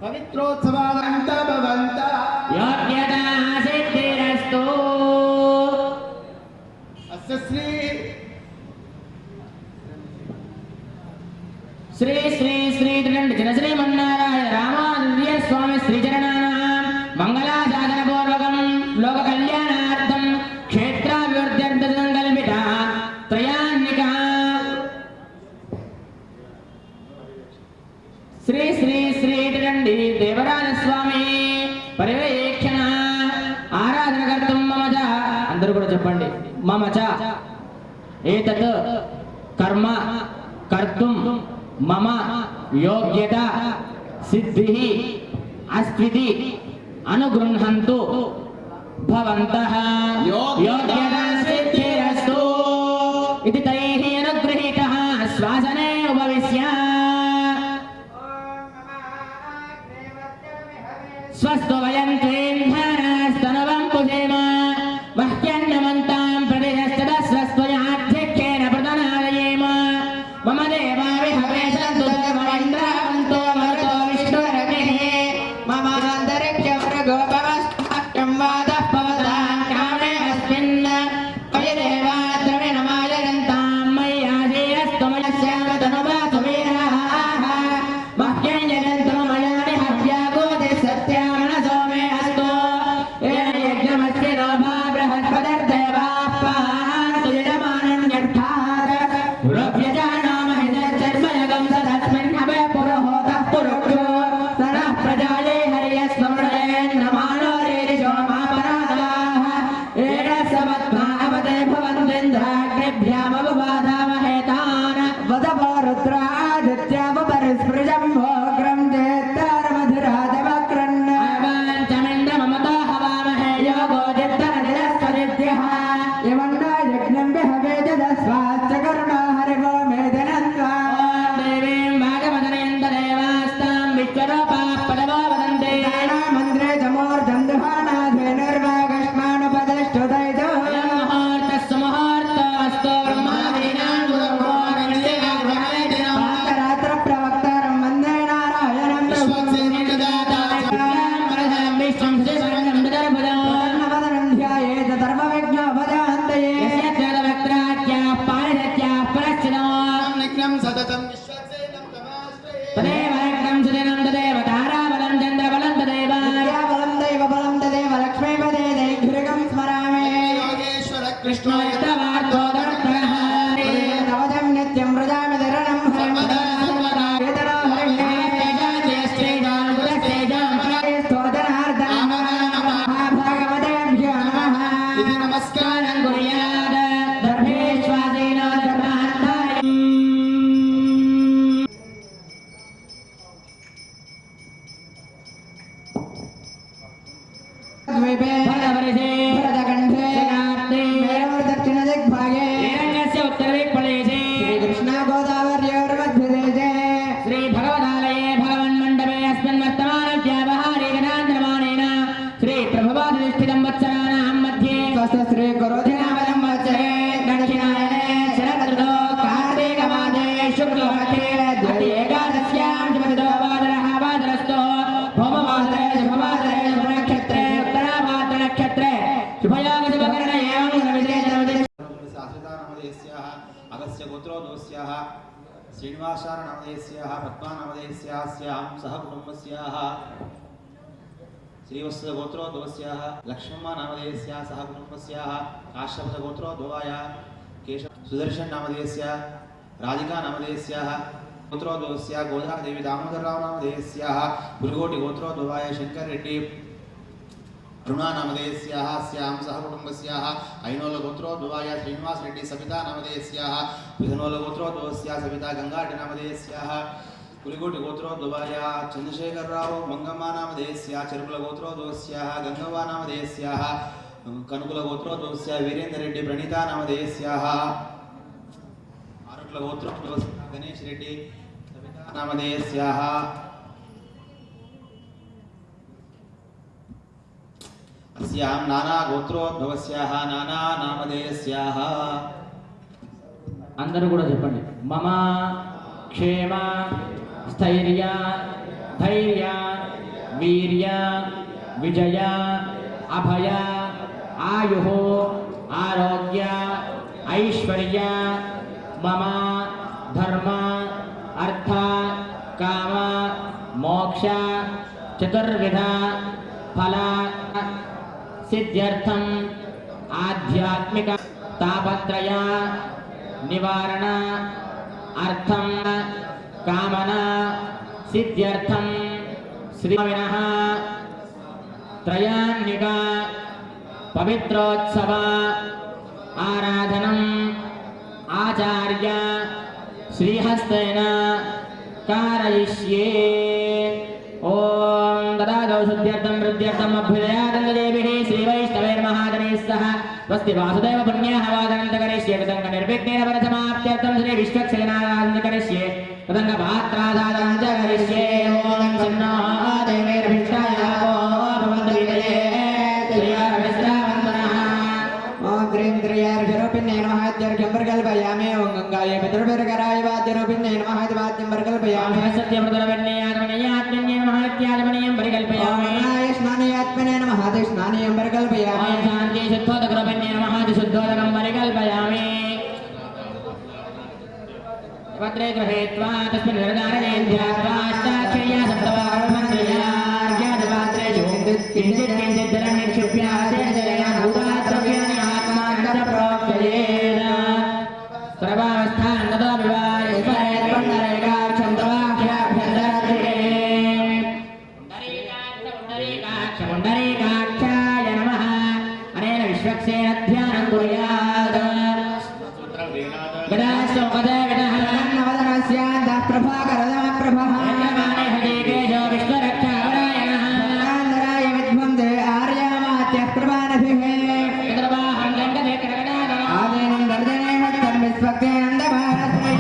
पवित्रोत्सवानंत भवन्त योग्यता सिद्धिरस्तु। अस्य श्री श्री श्री श्री जन श्रीमन्नारायण रामानुजय स्वामी श्रीचरणानां मंगलासाधनपूर्वकं लोककल्याणार्थं क्षेत्राभिवृद्ध्यर्थं संकल्पिता त्रयान्निका श्री श्री श्री देवराज स्वामी पर्यवेक्षण आराधन कर्तुं मम च अंदरू कूडा चेप्पंడి मम च एतत् कर्म कर्तुं मम योग्यता सिद्धिः अस्त्विति अनुगृह्णन्तु भवन्तः। योग्यता सिद्धिरस्तु इति तैः अनुगृहीतः श्वासने उपविश्य स्वस्तो वयं त्वेन्धानास्तनवं पुषेम मह्यन्नमन्तां प्रतिशस्तदा स्वस्त्वयाध्यक्षेण प्रदनादयेम मम देवा विहवे सन्तु सर्वमिन्द्रावन्तो मरुतो विष्णुरग्निः मम अन्तरिक्षमृगोपवस्तं वादः पवतां कामे अस्मिन् मयि देवा द्रविणमाजयन्तां मय्याधीरस्त्वमयस्यामतनुवा सुवीराः मह्यं जगन्तु मयानि हव्यागोदे सत्यामनसो मे अस्तु येन यज्ञमस्य लोभा बृहस्पतिर्देवाः पान्तु यजमानन्यर्थात् पुरभ्यजानामहितर्मयगं तदस्मिन् हवे पुरोहोतः पुरुषो सनः प्रजाये हर्यस्वमृणेन्द्रमाणो रेरिशो मापराधाः येन समत्मा अवते भवन्तीन्द्राग्निभ्यामवबाधामहे तान् वदवो रुद्रादित्यावपरिस्पृजं भोग्रं चेत्तारमधुरादवक्रन् अवाञ्चमिन्द्रममतो हवामहे योगो चित्तरतिरस्वरिद्यः यमन्नो यज्ञं विहवे जदस्वाच्च कर्म हरिवो मेदनन्त्वा देवीं भागवदनयन्तदेवास्तां विश्वरूपाः पदवो वदन्ति मन्त्रे चमोर्जन्दुहानाधेनुर्वागश्मानुपदष्टुदैतो मुहूर्तस्सु मुहूर्तोऽस्तु ब्रह्मादीनां गुरुमुखोर्गणैदिनं वन्दे नारायणं विश्वं श्रीशरणं विदर्भदं ध्यायेत सर्वविघ्नोपशान्तये यस्य चेदवक्त्राख्याः पारिषत्याः परश्चिनो नित्यं सततं विश्वसेनं तमाश्रये तदेव लग्नं सुदिनं तदेव ताराबलं चन्द्रबलं तदेव विद्याबलं दैवबलं तदेव लक्ष्मीपदे दैघृगं स्मरामि योगेश्वर कृष्णो यतवार्तो दरुत्तरः तवजं नित्यं व्रजामि धरणं सर्वदा सर्वदा वेदनो भगवतेभ्यो नमः इति नमस्कारं कुर्यात् दर्भेश्वासेन धर्मान्ताय द्वीपे भरतवर्षे भरतकण्ठे कार्ते दक्षिणदिग्भागे श्रीरङ्गस्य उत्तरदिक्प्रदेशे श्रीकृष्णागोदावर्योर्मध्यदेशे श्रीभगवदालये भगवन्मण्डपे अस्मिन् वर्तमानव्यावहारे जनान्द्रमाणेन श्रीप्रभवादिष्ठितं वत्सराणां मध्ये स्वस्य श्रीगुरुधिनामलं वत्सरे दक्षिणायने शरदृतो कार्तीकमासे शुक्लपक्षे द्वितीयेकादश्यां शुभदितो वादरः वादरस्तो भौमवासरे शुभवासरे शुभनक्षत्रे उत्तराभाद्रनक्षत्रे शुभयोग शुभकरण एवं गुणविशेषविशेष शास्त्रनामधेयस्याः अगस्त्य गोत्रोद्भवस्याः श्रीनिवासारनामधेयस्याः पद्मानामधेयस्याः सह कुटुम्बस्याः श्रीवत्स गोत्रोद्भवस्याः लक्ष्मम्मानामधेयस्याः सह कुटुम्बस्याः काश्यपद गोत्रोद्भवाय केशव सुदर्शन नामधेयस्याः राधिका नामधेयस्याः गोत्रोद्भवस्याः गोदादेवी दामोदरराव नामधेयस्याः पुलकोटि गोत्रोद्भवाय शंकर रेड्डी अरुणा नामधेयस्याः स्यां सह कुटुम्बस्याः ऐनोल गोत्रोद्भवाय श्रीनिवास रेड्डी सविता नामधेयस्याः विधनोल गोत्रोद्भवस्याः सविता गंगाटी नामधेयस्याः पुलिकोटि गोत्रोद्भवाय चंद्रशेखरराव मंगम्मा नामधेयस्याः चरुकुल गोत्रोद्भवस्याः गंगव्वा नामधेयस्याः कनुकुल गोत्रोद्भवस्याः वीरेंद्र रेड्डी प्रणीता नामधेयस्याः आरुकुल गोत्रोद्भवस्याः गणेश रेड्डी सविता नामधेयस्याः अस्यां नाना गोत्रोद्भवस्याः नाना नामधेयस्याः अंदरू కూడా చెప్పండి मम क्षेम स्थैर्य धैर्य वीर्य विजय अभय आयुः आरोग्य ऐश्वर्य मम धर्म अर्थ काम मोक्ष चतुर्विध फल सिद्ध्यर्थम आध्यात्मिक तापत्रय निवारण अर्थम कामना सिद्ध्यर्थम श्रीविनः त्रयान्निक पवित्रोत्सव आराधनम् आचार्य श्रीहस्तेन कारयिष्ये। ओम ददातौ शुद्ध्यर्थं वृद्ध्यर्थम् अभ्युदयादन्ददेभिः श्रीवैष्णवैर्महाजनैः सह स्वस्ति वासुदेव पुण्याः वादनं करिष्ये कृतं निर्विघ्नेन परसमाप्त्यर्थं श्री विश्वक्सेनाराधनं करिष्ये कृतं पात्रादानं च करिष्ये। ओम सन्नो देवैर्भिष्टाय भवन्तु विदये श्रीयारविश्रावन्तनः। ओम ग्रीं क्रियार्घ्यरूपिण्ये नमः इत्यर्घ्यम्बर्कल्पयामि। ओम गङ्गायै पितृभिर्कराय वाद्यरूपिण्ये नमः इति वाद्यम्बर्कल्पयामि। सत्यमृतरवण्ययात्मन्ये नमः इत्यादिमनीयं परिकल्पयामि। ओम स्नानयात्मने नमः इति स्नानीयं परिकल्पयामि। ओम शान्ति शुद्धोदकरूपिण्ये नमः इति शुद्धोदकं परिकल्पयामि। पत्रे गृहीत्वा तस्मिन् निर्धारणे ध्यात्वा अष्टाक्षर्या सप्तवारमन्त्रयार्घ्यादिपात्रेषु किञ्चित् किञ्चित् जलं निक्षिप्य शेषजलेन भूताद्रव्याणि आत्मानं प्रोक्षयेत्। सर्वावस्थां ततो विवाहेत्पण्डरेकाक्षं तवाख्याभ्यन्तरे पुण्डरीकाक्षाय नमः। अनेन विश्वक्सेन ध्यानं कुर्यात्। प्रभाकरदमप्रभः यजमाने हृदयकेशो विश्वरक्षापरायणः कान्दराय विद्वंदे आर्यामात्यः कृपानभिः विदर्भाहं गङ्गते करकटादः आदेनं गर्जने हस्तं विश्वक्सेनन्दभारस्मै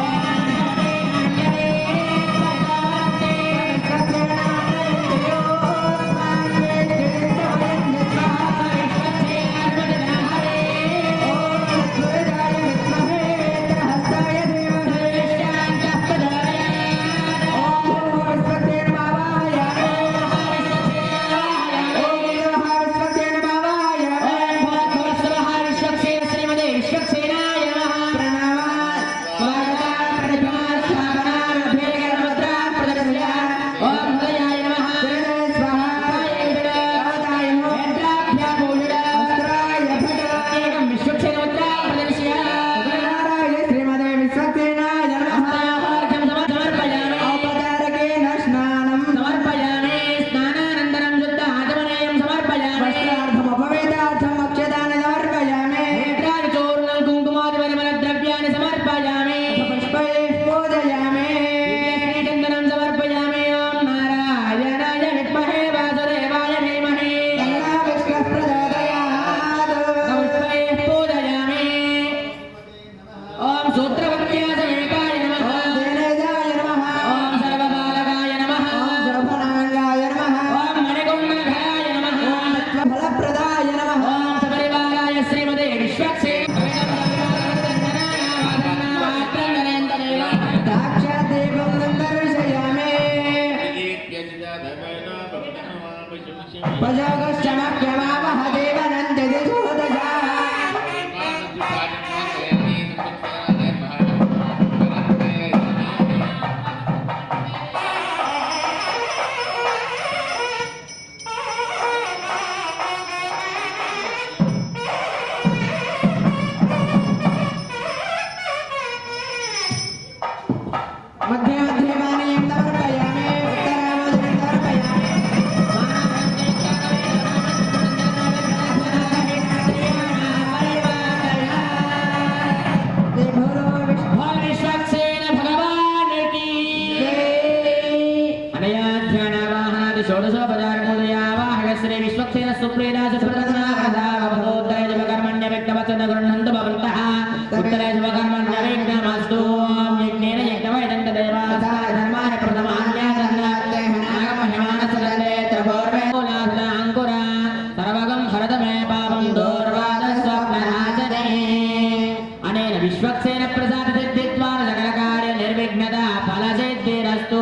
विश्वक्सेन प्रसाद सिद्धित्वा सकल कार्य निर्विघ्नता फल सिद्धिरस्तु।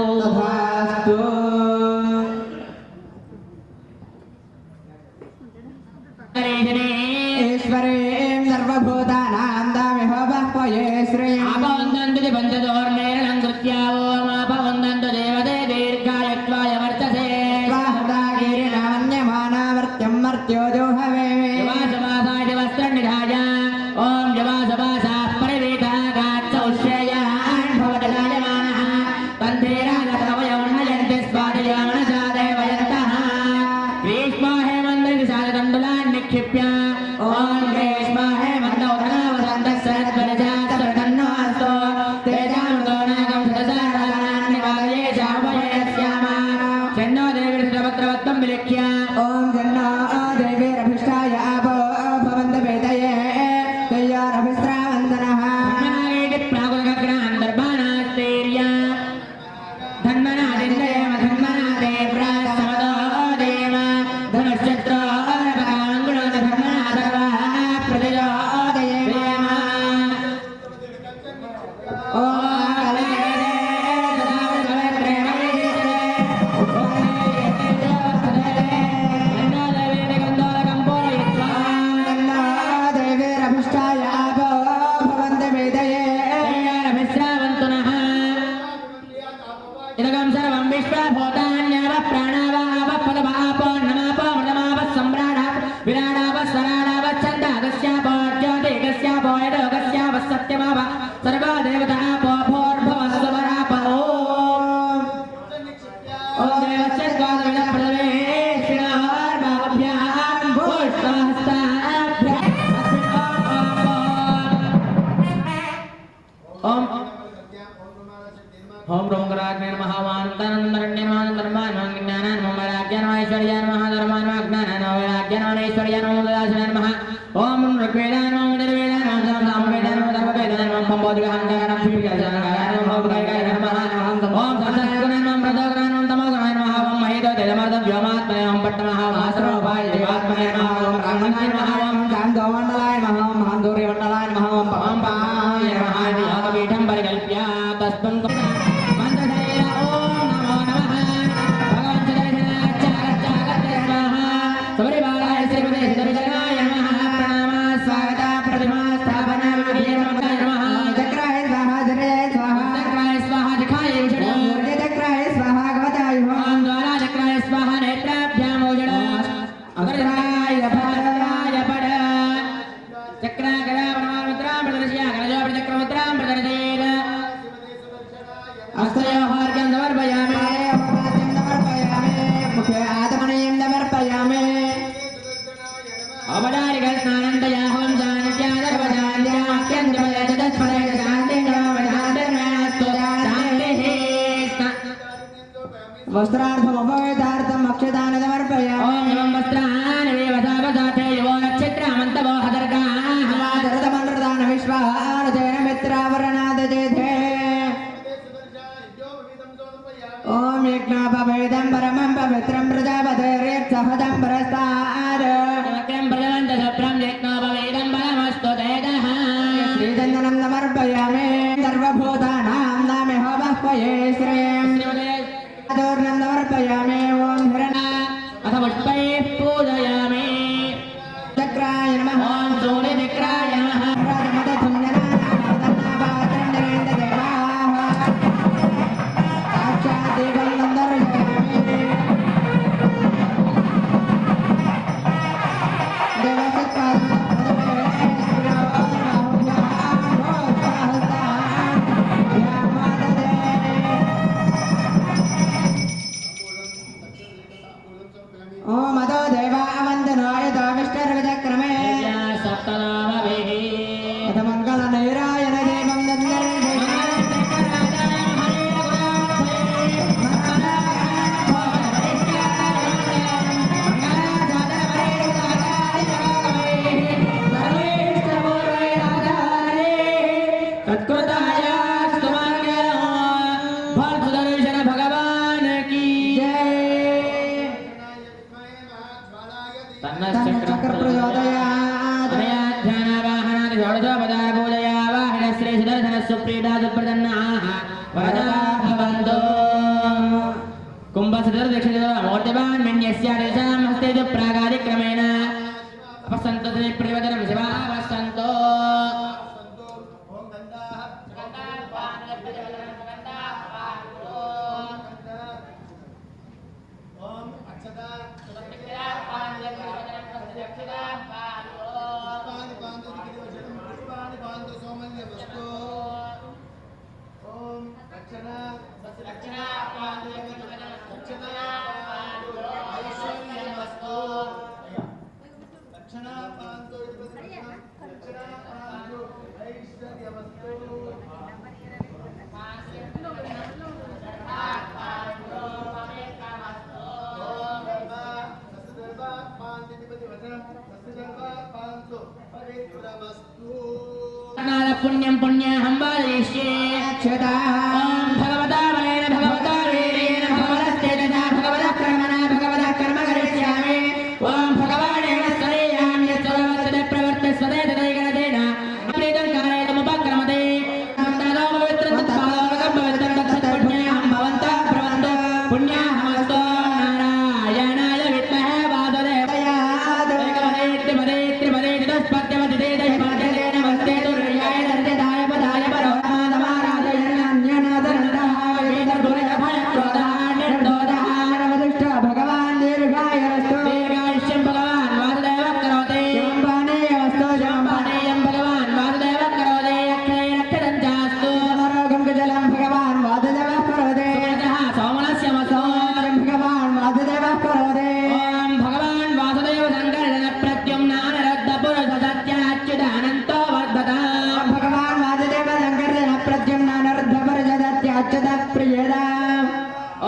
देवी भद्रवत्तं विलिख्य ॐ जन्नो देवीरभिष्टाय आपो भवन्तु वेदये तयोरभिस्रावन्तनः प्रागुलग्रान्दर्भानास्तेर्य धन्मनादिन्दयेम धन्मनादेव्रा समदो देव धनुश्चत्रो रपकाङ्गुणो धन्मनादर्वा प्रजयो देव ॐ देवीरभिष्टाय आपो भवन्तु वेदये इदगं सर्वं विश्वभूतान्याव प्राणावाव पदवापो नमापो मृतमाव सम्राडाव विराडाव स्वराडाव छन्दागस्यापो ज्योतिगस्यापो यदोगस्याव सत्यमाव सर्वा देवतापो भोर्भवस्वरापो ॐ देवस्य द्वादशप्रदवेशिणार्भाभ्यां भूष्टहस्ताभ्यां ॐ ओम रोंगराग्ने नमः वान्तानन्दरण्ये नमः धर्मान् ज्ञानान् ममराज्ञान् ऐश्वर्यान् महाधर्मान् ज्ञानान् वैराग्यान् ऐश्वर्यान् ममदासनान् नमः ओम ऋग्वेदान् मम यजुर्वेदान् मम सामवेदान् मम धर्मवेदान् मम बोधिगान्धानां शिवगानां मम भौतिकाय नमः ओम सत्सत्गुणान् मम प्रदोग्रान् मम तमोगुणान् नमः ओम महेदो तेजमर्दं व्योमात्मने ओम पट्टमः वासरोपाय देवात्मने नमः ओम रामनाय नमः ओम चान्दोमण्डलाय नमः ओम महान्दूर्यमण्डलाय नमः ओम पाम्पाय नमः योगपीठं परिकल्प्य तस्मिन् वस्त्रार्थमभवेदार्थम् अक्षदानमर्पयामि ॐ एवं वस्त्राणि वेवसावसाथे यो नक्षत्रामन्तवो हदर्गाः वादरदमनृदान विश्वानुजेन मित्रावरणादजेधे ॐ यज्ञोपवेदं परमं पवित्रं प्रजापतेर्यत्सहदं परस्तात् समग्रं प्रजवन्तसप्रं यज्ञोपवेदं परमस्तु तेजः श्रीचन्दनं समर्पयामि सर्वभूतानां नामेहोवह्वये श्रीं पूर्णं समर्पयामि ॐ हिरणा अथ पुष्पैः पूजयामि चक्राय नमः ॐ सूर्यचक्राय नमः मूर्तिवान् मिन्यस्यादेशां हस्ते च प्रागादिक्रमेण अपसन्तो प्रियवदनं शिवावसन्तो पुण्यं पुण्याहं वादयिष्ये अक्षता भगवता बलेन भगवता वीर्येण भगवतस्तेजसा भगवतः कर्मणा भगवतः कर्म करिष्यामि ॐ भगवानेन स्तरेयामि यत्सर्वस्य प्रवर्तस्वते तदैकरतेन प्रीतं कारयतमुपक्रमते ततो पवित्रं तत्पादोरकं पवित्रं तत्पुण्याहं भवन्तः प्रवन्तु पुण्याहमस्तु नारायणाय विद्महे वासुदेवाय एकपदे त्रिपदे चतुष्पद्यमतिते दैवतेन वस्ते तुर्याय दर्शदाय पदाय भगवान दीर्घायुरस्तु दीर्घायुष्यं भगवान् वासुदेवः करोति शम्पानेयवस्तु शम्पानेयं भगवान् वासुदेवः करोति अक्षये रक्षतं चास्तु समरोगं कुशलं भगवान वासुदेवः करोति सुमनसः सौमनस्य मसो भगवान वासुदेवः करोति ॐ भगवान् वासुदेव शङ्करजन प्रद्युम्नानरद्दपुरुष सत्याच्युतानन्तो वर्धता भगवान वासुदेव शङ्करजन प्रद्युम्नानरद्धपरिजदत्याच्युतः प्रियदा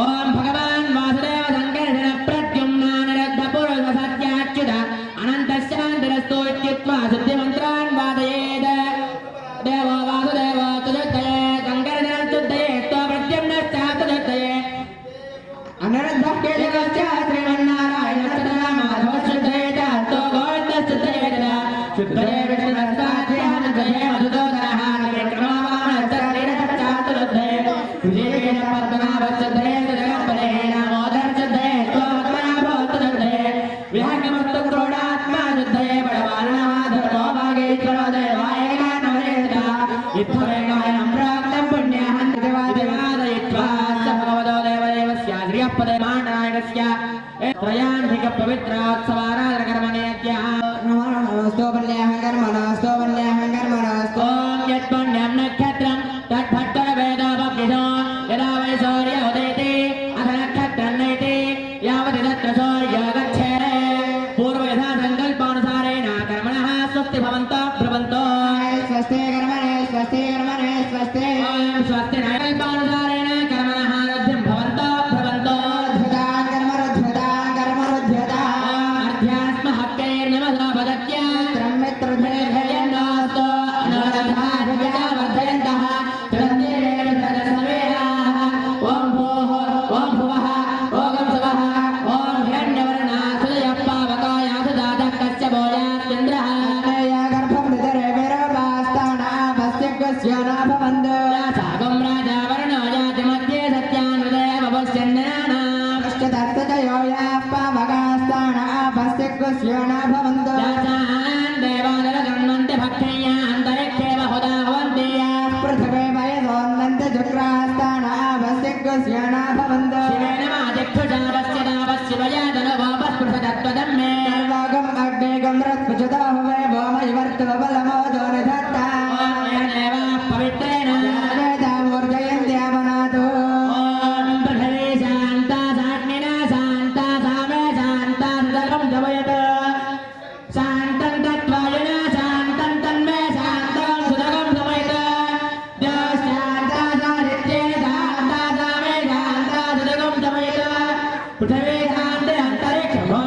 ॐ भगवान् वासुदेव शङ्करजन प्रद्युम्नानरद्दपुरुष सत्याच्युत अनन्तस्यान्तरस्तो इत्युक्त्वा शुद्धिमन्त्रान् वादयेत् देवो वासुदेवो तुजद्धये शङ्करजन तुद्धये त्वा प्रद्युम्नश्चास्तुद्धये अनरद्धः केशवश्च श्रीमन्नारायणश्च माधवश्चुद्धये च तो गोविन्दस्तुद्धये तदा शुद्धये विष्णुरस्ताध्यानन्दये मधुसूदनः विक्रमवामनश्च श्रीरथश्चास्तुद्धये विजयेन पद्मनाभश्चुद्धये जगत्पदये दामोदरश्चुद्धये त्वा पद्मनाभोस्तुद्धये विहङ्गमस्तु क्रोडात्मा शुद्धये बडवानधर्मो भागे देवाय नमरेता इत्थमेकायं प्राप्तं पुण्यहं देवादयित्वा स भगवतो देवदेवस्य श्रियपदे मानायकस्य त्रयान्धिकपवित्रोत्सवाराधनकर्मणेत्या नमोस्तु वन्यहङ्कर्मणस्तु वन्यहङ्कर्मणस्तु ॐ यत्पुण्यं नक्षत्रं तद्भट्टरवेदोपब्धिषो यदा वै सूर्य उदेति अथ नक्षत्रं नैति यावति तत्र सूर्यो गच्छेत् पूर्वयथा सङ्कल्पानुसारेण कर्मणः स्वस्ति भवन्तः ब्रुवन्तु स्वस्ति कर्मणे स्वस्ति कर्मणे स्वस्ति ॐ स्वस्ति कल्पानुसारेण कर्मणः रद्धिं भवन्तः ब्रुवन्तु कर्मरुद्ध्यता अर्ध्यास्महक्कैर्नमसा वदत्य मित्रधैर्यन्नास्तु अनुराधार्यता वर्धयन्तः चरन्तेरेण सदसवेदाः ॐ भोः ॐ भुवः ॐ सुवः ॐ हिरण्यवर्णः सुदयः पावकाया सुदातः कश्यपो यास्यन्द्रः गर्भं निधरे वीरवास्तानाभस्य न भवन्तु सागं राजा वर्णो याति मध्ये सत्यानृदेव पश्यन्नानाम् अष्टदस्तयो याः पावकास्तानाभस्य न भवन्तु दासान् देवादरगन्वन्ति भक्षय्यान्तरिक्षे बहुधा भवन्ति पृथिवे वयसोन्नन्ति शुक्रास्तानाभस्य न भवन्तु शिवेन मादिक्षुषावस्यदावस्यवयादनवोपस्पृशदत्वदम्मे सर्वागम् अग्नेगम् रत्पुजतो हुवे भौमैवर्तवबलमोदो निधत्ता देवा पवित्रेण वेदामूर्जयन्त्यावनातो ॐ पृथिवी शान्ता साग्निना शान्ता सामे शान्ता सर्वं जपयत शान्तं तत्त्वायुना शान्तं तन्मे शान्तं सुदगं समयत शान्ता सादित्येन शान्ता सामे शान्ता सुदगं समयत पृथिवी शान्ति अन्तरिक्षमो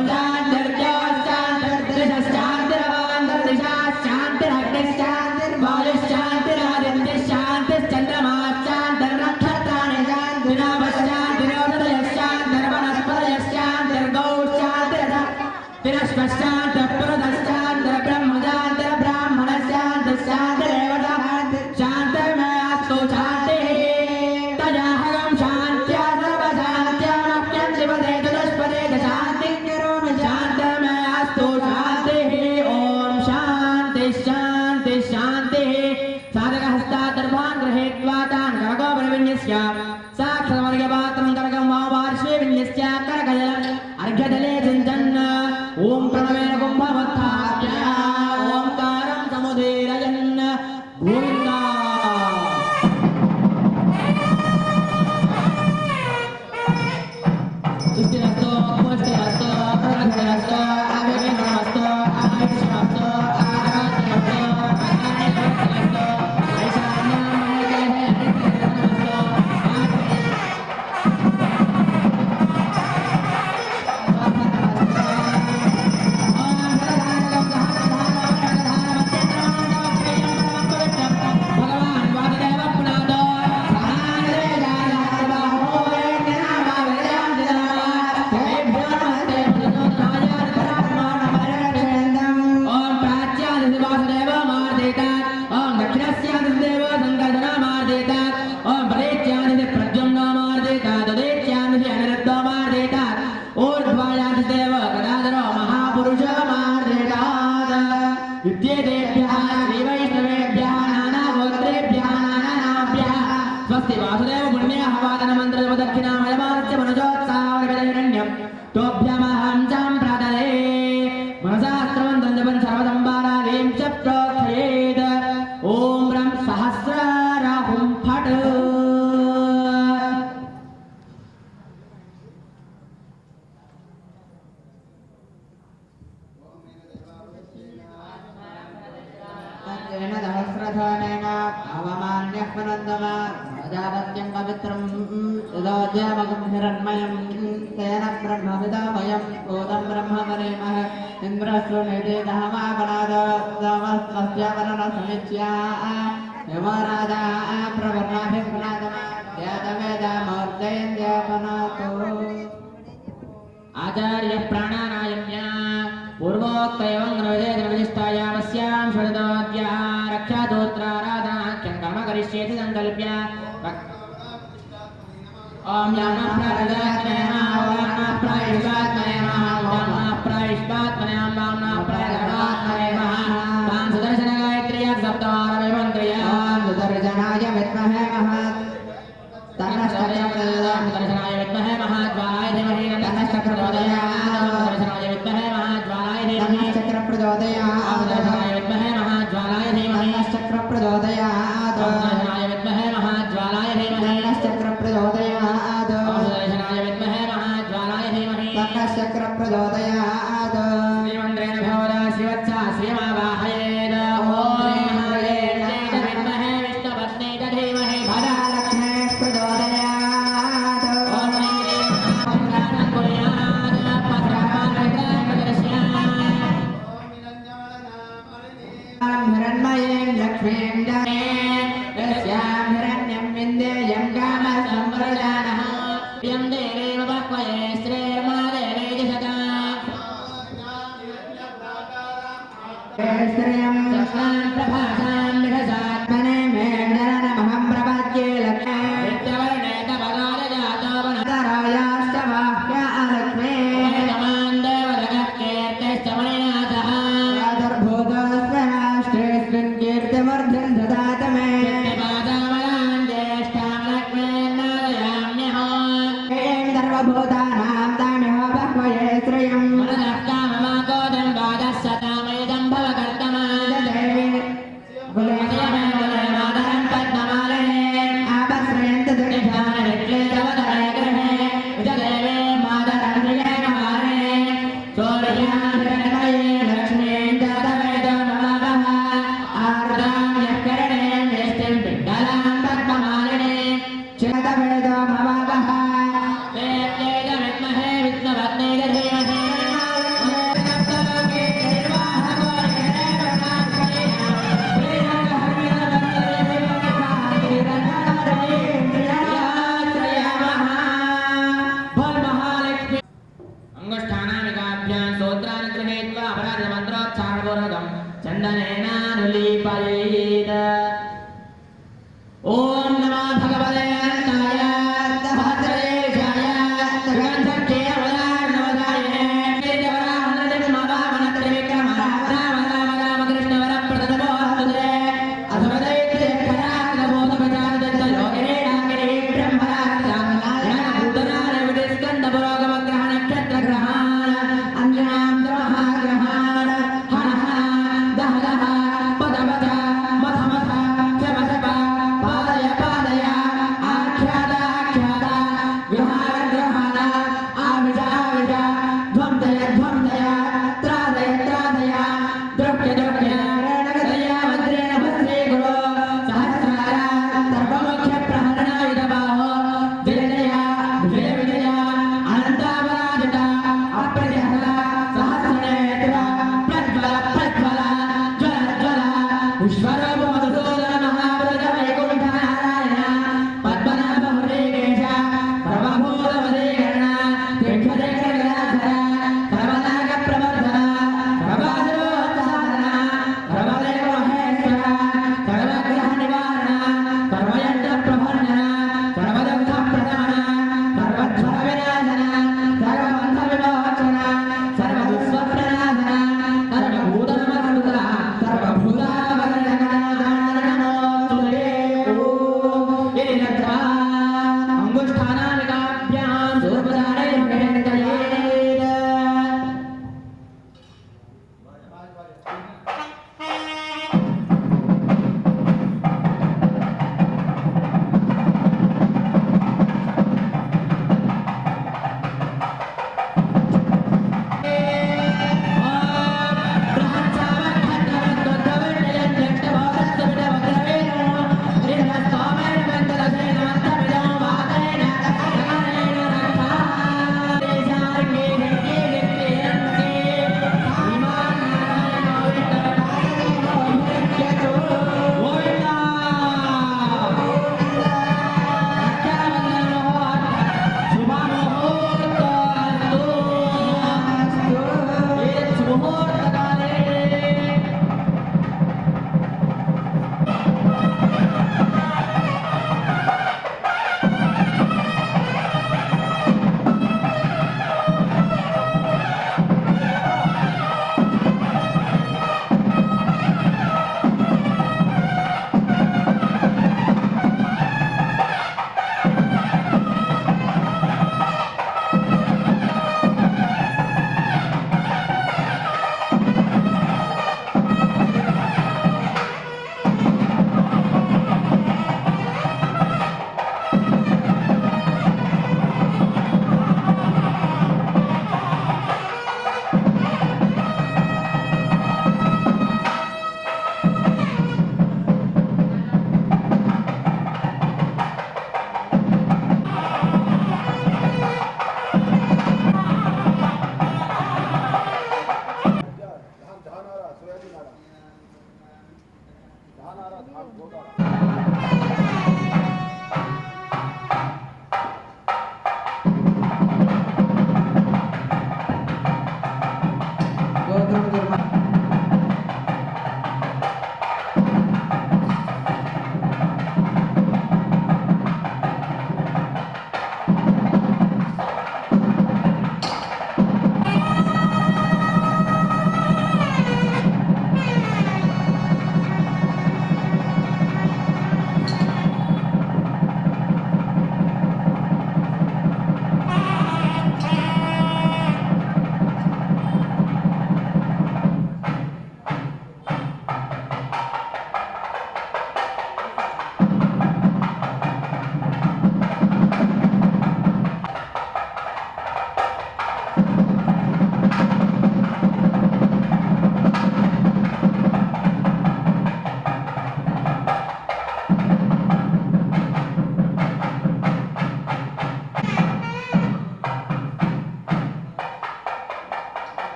अर्घ्यदले चिन्तन् ॐ प्रणवेन कुम्भवत्थाभ्य ओंकारं समुदीरयन् गोविन्दा तुष्टिरस्तु पुष्टिरस्तु प्रगतिरस्तु आवेगनमस्तु आयुष्यमस्तु आरोग्यमस्तु आनन्दमस्तु तोभ्यमहं सम्प्रदये मनसास्त्रं दन्दपन् सर्वदम्बारादीं च प्रोक्षयेत् ॐ रं सहस्राराहुं फट् सहस्रधानेन अवमान्यः प्रजापत्यं पवित्रं यदोद्यामकं हिरण्मयं तेन ब्रह्मविदामयं भूतं ब्रह्म वरेमः इन्द्रस्तु निदेदहमापनादमस्तस्य वरणसमित्या यमो राजा प्रवर्णाभिप्रातमाद्यातवेदामूर्तयन्द्यापनातो आचार्य प्राणानायम्य पूर्वोक्तयं ग्रहदेशविशिष्टायामस्यां षडदोद्या रक्षादोत्राराधनाख्यं कर्म करिष्येति सङ्कल्प्य ॐ नमः प्राणदात्मने नमः ॐ नमः प्राणेश्वात्मने नमः ॐ नमः प्राणेश्वात्मने नमः ॐ नमः प्राणदात्मने नमः तां सुदर्शनगायत्र्या सप्तवारमिमन्त्र्यां सुदर्शनाय विद्महे सुदर्शनाय विद्महे महाज्वालाय धीमहि सुदर्शनाय विद्महे महाज्वालाय धीमहि सुदर्शनाय विद्महे महाज्वालाय धीमहि सुदर्शनाय विद्महे महाज्वालाय धीमहि सुदर्शनाय विद्महे महाज्वालाय धीमहि श्रीमन्त्रेण भवदा श्रीवत्सा श्रीमावाहयेत् ॐ श्रीमहादेवाय विद्महे विष्णुपत्नी च धीमहि भद्रलक्ष्मी प्रचोदयात् ॐ हिरण्मयीं लक्ष्मीं जने यस्यां हिरण्यं विन्देयं कामसम्प्रदानः यं देवेव बह्वये श्रीर्मादेवे जषता श्रियं चक्षान् प्रभासां विषसात्मने मे नरनमहं प्रपद्ये लक्ष्मे विद्यवर्णे तपगारजातो वनतरायाश्च बाह्य अलक्ष्मे तमान् देवजगत्कीर्तिश्च मणिनाथः राधर्भूतस्वराष्ट्रेऽस्मिन् कीर्तिवर्धन् ददात मे पादामलान् ज्येष्ठां लक्ष्मीं नादयाम्यहम् हें सर्वभूतानां ताम्यह बह्वये श्रियं मनसः काममाकोदं वादस्य तामयिदं भवकर्तमा देवी मातरं पद्ममालिने आपश्रयन्तु दुर्निधाननिक्लेशवदने गृहे विजदेवे मातरं प्रियकमालिने चोरयां हिरण्मयीं लक्ष्मीं जातवेदो नमः आर्द्रां यत्करणीं वेष्टिं पिङ्गलां पद्ममालिने चेतवेदो नमः वेद्येत विद्महे विष्णुपत्नी च धीमहि अंगुष्ठानामिकाभ्यां स्तोत्रान् गृहीत्वा अपराधमन्त्रोच्चारणपूर्वकं चन्दनेनानुलीपयेत् ॐ नमो भगवते अनन्ताय सहस्रदेशाय सुगन्धक्षीय वदार्णवदाय कृष्णवरप्रदमोऽस्तुते अथवदैत्ये खराग्रबोधपचारदन्तयोगिने नागिनी ब्रह्मरात्रां ज्ञानभूतनारविधिस्कन्दपुरोगमग्रहनक्षत्रग्रहान्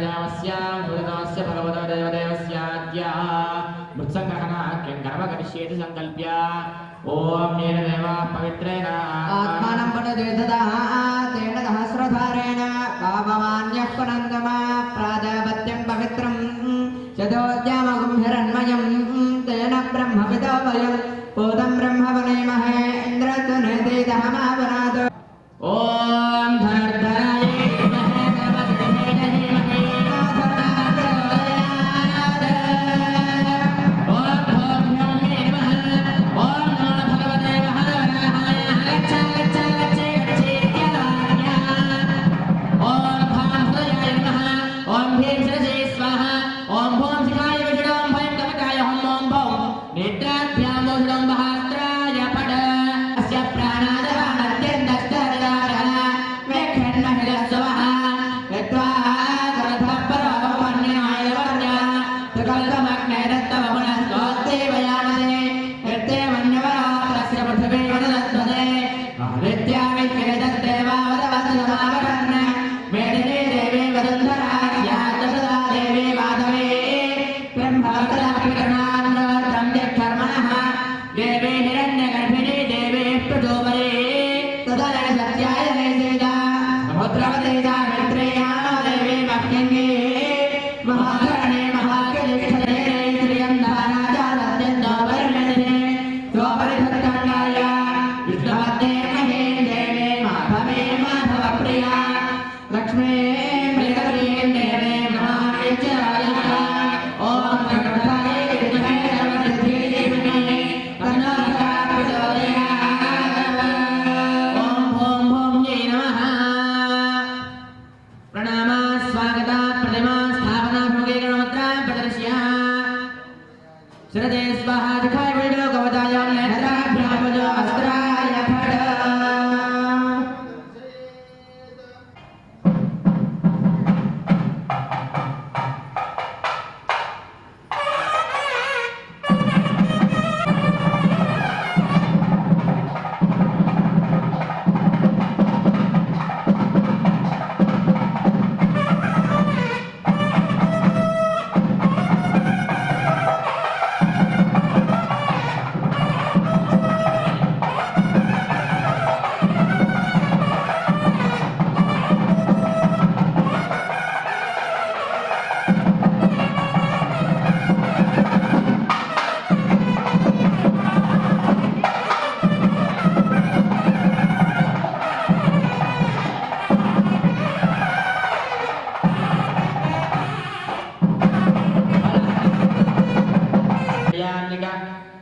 यामस्यां सुरतमस्य भगवतो देवदेवस्याद्या मृत्सङ्ग्रहणाख्यं कर्म करिष्येति सङ्कल्प्य ॐ येन देवा पवित्रेण आत्मानं पुनर्देवतः तेन सहस्रधारेण पापमान्यः पुनन्दम प्राजापत्यं पवित्रं चतुर्द्यामगुं हिरण्मयं तेन ब्रह्मविदो वयं पूतं ब्रह्म वनेमहे इन्द्रत्वनेति दहमावनात् ॐ धर्धराय विद्महे देवदेवे धीमहि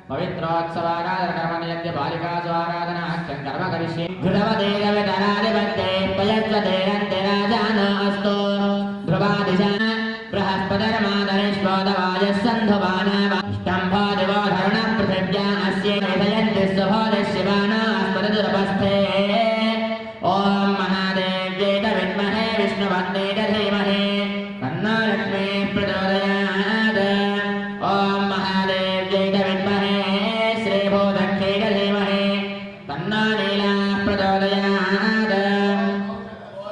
पवित्रोत्सवाराधनकर्मनियत्य बालिकास्वाराधनाख्यं कर्म करिष्ये घृतवदेवतरादिपत्ते पयस्वतेरन्ते राजानो अस्तु ध्रुवादिशा बृहस्पतिर्मादरिष्वोदवायः सन्धुवानाष्टम्भो दिवो धरुणपृथिव्या अस्ये विधयन्ति सुभोदिशिवानो अस्मदुर्पस्थे ॐ महादेव्यै च विद्महे विष्णुपत्न्यै च धीमहि तन्नो लक्ष्मीः प्रचोदयात् ॐ महादेव्यै च विद्महे श्रीभूदख्यै च धीमहि तन्नो लीलाः प्रचोदयात्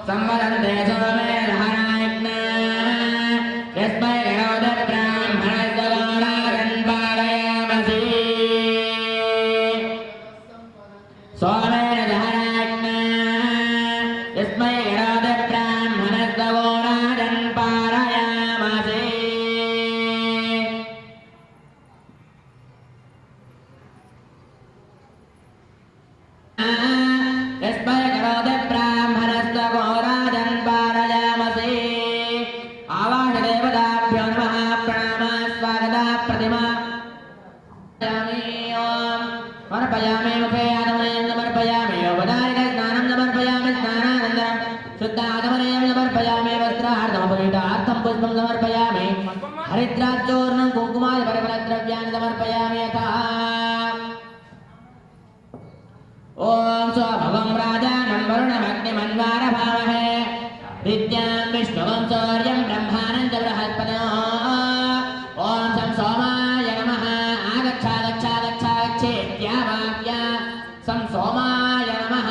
संवदन्ते सोमेर्हराज्ञा यस्मै गणोदब्राह्मणस्य गौरागन् पालयामसि सोमेर्हराज्ञा यस्मै गणोदब्राह्मणस्य गौरागन् पालयामसि यस्मै गणोदब्राह्मणस्य गौरागन् पालयामसि आवाहदेवताभ्यो नमः प्रणामः स्वागतः प्रतिमा समर्पयामि मुखे आदमनयं समर्पयामि योपदारिकस्नानं समर्पयामि स्नानानन्तरं शुद्धादमनयं समर्पयामि वस्त्रार्थमपवित्रार्थं पुष्पं समर्पयामि हरिद्राचूर्णं कुङ्कुमादिपरिमलद्रव्याणि समर्पयामि यथा ॐ स्वभवं राजानं वरुणमग्निमन्वारभामहे विद्यां विष्णुवं सौर्यं ब्रह्मानं च बृहस्पतिं ॐ सं सोमाय नमः आगच्छागच्छागच्छागच्छेत्यावाप्या सं सोमाय नमः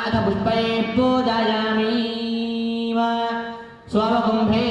अथ पुष्पैः पूजयामि स्वकुम्भे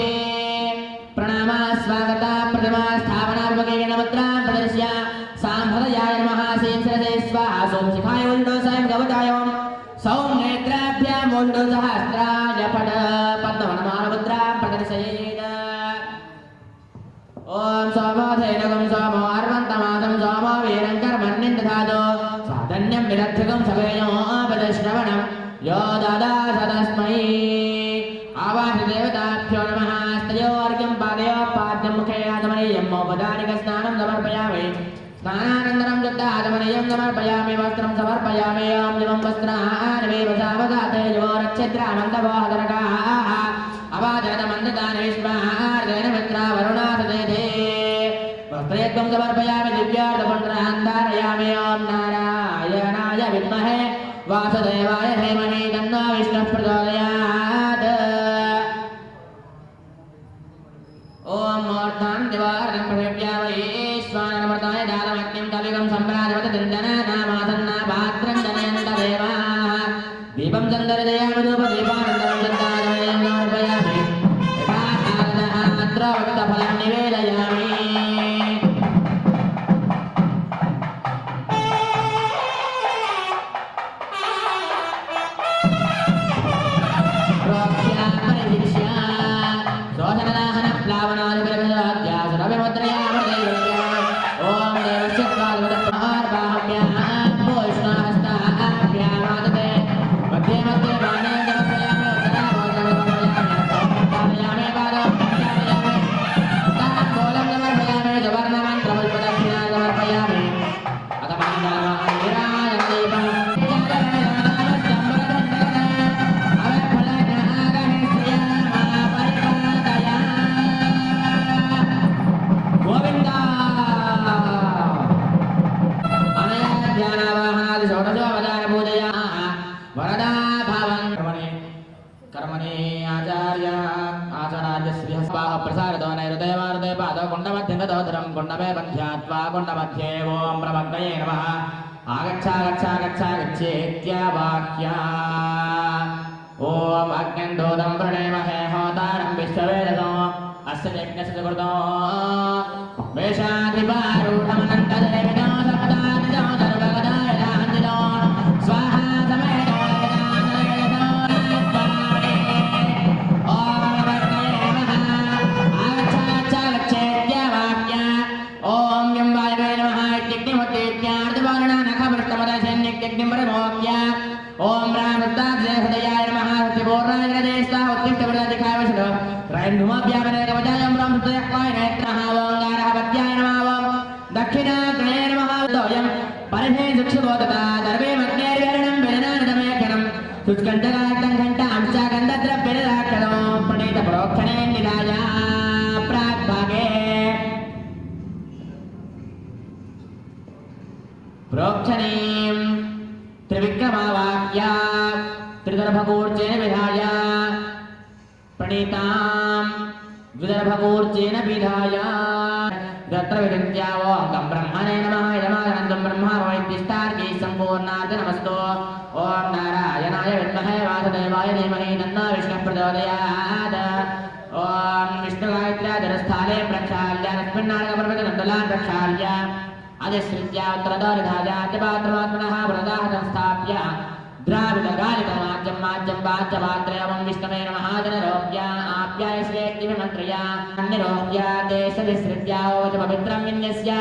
समर्पयामि वस्त्रं समर्पयामि ओं दिवं वस्त्राणि वसावगाते योरक्षिद्रामन्दवोहदरकाः अवादरदमन्ददान विश्वार्देन मित्रा वरुणासदेधे वस्त्रयत्वं समर्पयामि दिव्यार्धपुण्ड्रान् धारयामि ओं नारायणाय विद्महे वासुदेवाय धीमहि तन्नो विष्णुः प्रचोदयात् ओम मूर्धां दिवारं प्रव्यावये स्वानमर्ताय दानमग्निं कविगं सम्प्राजवत दन्दनानामासन्ना पात्रं जनयन्त देवाः दीपं चन्दरदयामि धूपदीपानन्दं चन्दानमयं समर्पयामि यथाकालनात्रोक्तफलं निवेदयामि कुंडमे बंध्यात्वा कुंडमध्ये ओम प्रभक्तये नमः आगच्छागच्छागच्छागच्छेत्यावाक्या ओम अग्निन्दोदं प्रणेमहे होतारं विश्ववेदसो अस्य यज्ञस्य सुकृतो वेषाधिपारूढमनन्तदेविनो सप्तादिनो सर्वगदाय दान्दिनो स्वाहा समेतो ओम रामदत्ताय नमः त्रिपुराय नमः उत्तिष्ठवरदिखाय विष्णु रैन्नुमाभ्यामने कवचायं रामदत्ताय नेत्रः ओम गारहवत्याय नमः ओम दक्षिणाग्नये नमः दोयं परिधे सुक्षुबोधता दर्वे मग्नेर्वेरणं विदनानदमेकरं सुस्कण्ठकाक्तं घण्टां चागन्धद्रव्यनिराक्षणो प्रणीतप्रोक्षणे निराय प्राग्भागे प्रोक्षणीं त्रिविक्रमावाक्या त्रिदर्भकूर्चेन विधाय प्रणीतां द्विदर्भकूर्चेन विधाय तत्र विद्या ओं तं ब्रह्मणे नमः यजमानन्दं ब्रह्मा वैद्यष्टार्की सम्पूर्णार्थ नमस्तो ओं नारायणाय विद्महे वासुदेवाय धीमहि तन्नो विष्णुः प्रचोदयात् ओं विष्णुगायत्र्याजलस्थाने प्रक्षाल्य तस्मिन्नारकपर्वतनन्दलान् प्रक्षाल्य अधिश्रित्या उत्तरदोरिधाजात्यपात्रमात्मनः वरदाः संस्थाप्य द्राविडगालितमाज्यं माज्यं वाच्यपात्रयवं विष्णवे नमः जनरोप्य आप्यायस्वेत्तिविमन्त्रय अन्निरोप्य देशविसृत्या ओजपवित्रं विन्यस्य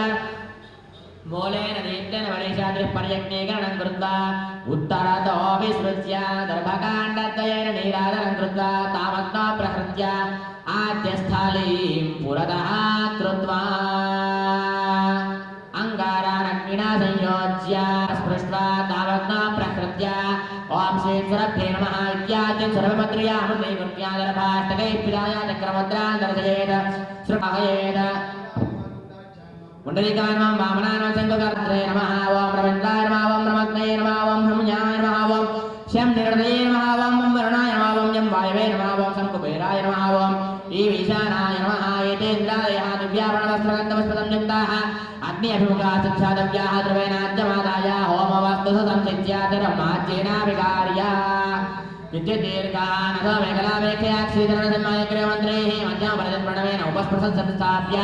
मूलेन दीप्तेन वरेशाद्रिः पर्यज्ञीकरणं कृत्वा उत्तरतो विसृज्य दर्भकाण्डद्वयेन नीराजनं कृत्वा तामग्नो प्रहृत्य आद्यस्थालीं पुरतः कृत्वा अंगारानग्निना संयोज्य स्पृष्ट्वा तावग्ना प्रकृत्य ओम श्रीश्वरभ्ये नमः इत्याद्यं सर्वमन्त्रयामृतैकृत्या दर्भाष्टकैः पिधाय चक्रमुद्रान् दर्शयेत् श्रुतायेत् पुण्डरीकान्वां वामनान्वां शङ्खकर्त्रे नमः ओम रविन्द्राय नमः ओम रमग्नये नमः ओम ब्रह्मण्याय नमः ओम श्यं निर्णये नमः ओम वरुणाय नमः ओम यं वायवे नमः ओम शङ्कुबेराय नमः ओम ईशानाय नमः एतेन्द्रादयः दिव्याभरणवस्त्रगन्धवस्पदं युक्ताः अग्नि अभिमुखाः सच्छादव्याः द्रवेणाद्यमादाय होमवस्तुषु संसिद्ध्यातिरमाज्येनाभिकार्य विद्युद्दीर्घानघ मेखलावेक्षया श्रीधरनसिंहायग्रहमन्त्रेः मध्यमपरजन्प्रणवेन उपस्पृशन् संस्थाप्य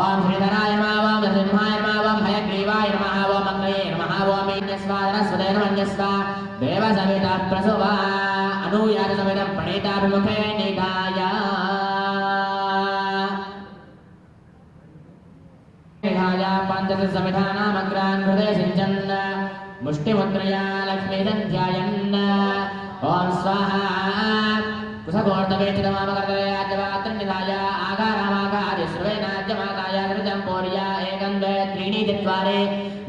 ओम श्रीधराय नमः ओम नरसिंहाय नमः ओम हयग्रीवाय नमः ओम अग्नये नमः ओम ईन्यस्वादनस्वदेन मन्यस्व देवसवितः प्रसुवा अनूयातसवितं प्रणीताभिमुखे निधाय पंचदशसमिधानामग्रान् हृदय सिञ्चन् मुष्टिमुद्रया लक्ष्मीदन्ध्यायन् ओम स्वाहा कुशगोर्धवेचितमामकर्तव्याद्यवात्रनिधाय आगारामागादिश्रुवेनाद्यमादाय कृतं पौर्या एकं द्वे त्रीणि चत्वारे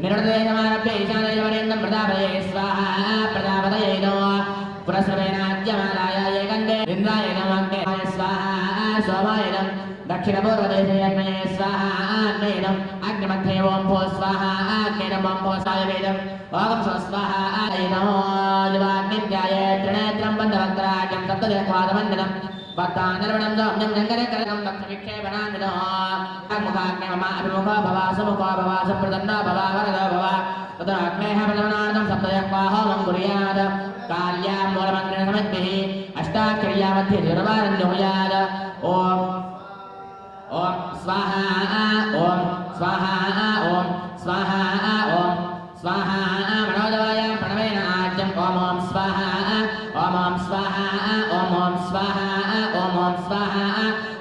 निरृदये समारभ्य ईशानयपर्यन्तं प्रजापतये स्वाहा प्रजापतये नमः पुरस्रवेणाद्यमालाय एकन्दे इन्द्राय नमः अग्नेय स्वाहा सोमाय नमः दक्षिणपूर्वदेशे अग्नये स्वाहा अग्नेयम् अग्निमध्ये ओं भो स्वाहा अग्नेयम् ओं भो सायवेदम् ओं स्वाहा नमो दिवाग्नित्याय त्रिनेत्रं बन्धवक्त्राग्यं सप्तदेवादवन्दनम् भक्तानर्वणं सौम्यं जङ्गरकरकं भक्तविक्षेपणान्वितो मुखाग्निममा अभिमुखो भव सुमुखो भव सुप्रदन्नो भव वरदो भव ततो अग्नेः प्रदमनार्थं सप्तदेवाहोमं कुर्यात् कार्यां मूलमन्त्रेण समिद्भिः अष्टाक्षर्यामध्ये दुर्वारं जुहुयात् ॐ ओम स्वाहा ओम स्वाहा ओम स्वाहा ओम स्वाहा मनोदवायां प्रणवेन आज्यं ओम ओम स्वाहा ओम ओम स्वाहा ओम ओम स्वाहा ओम ओम स्वाहा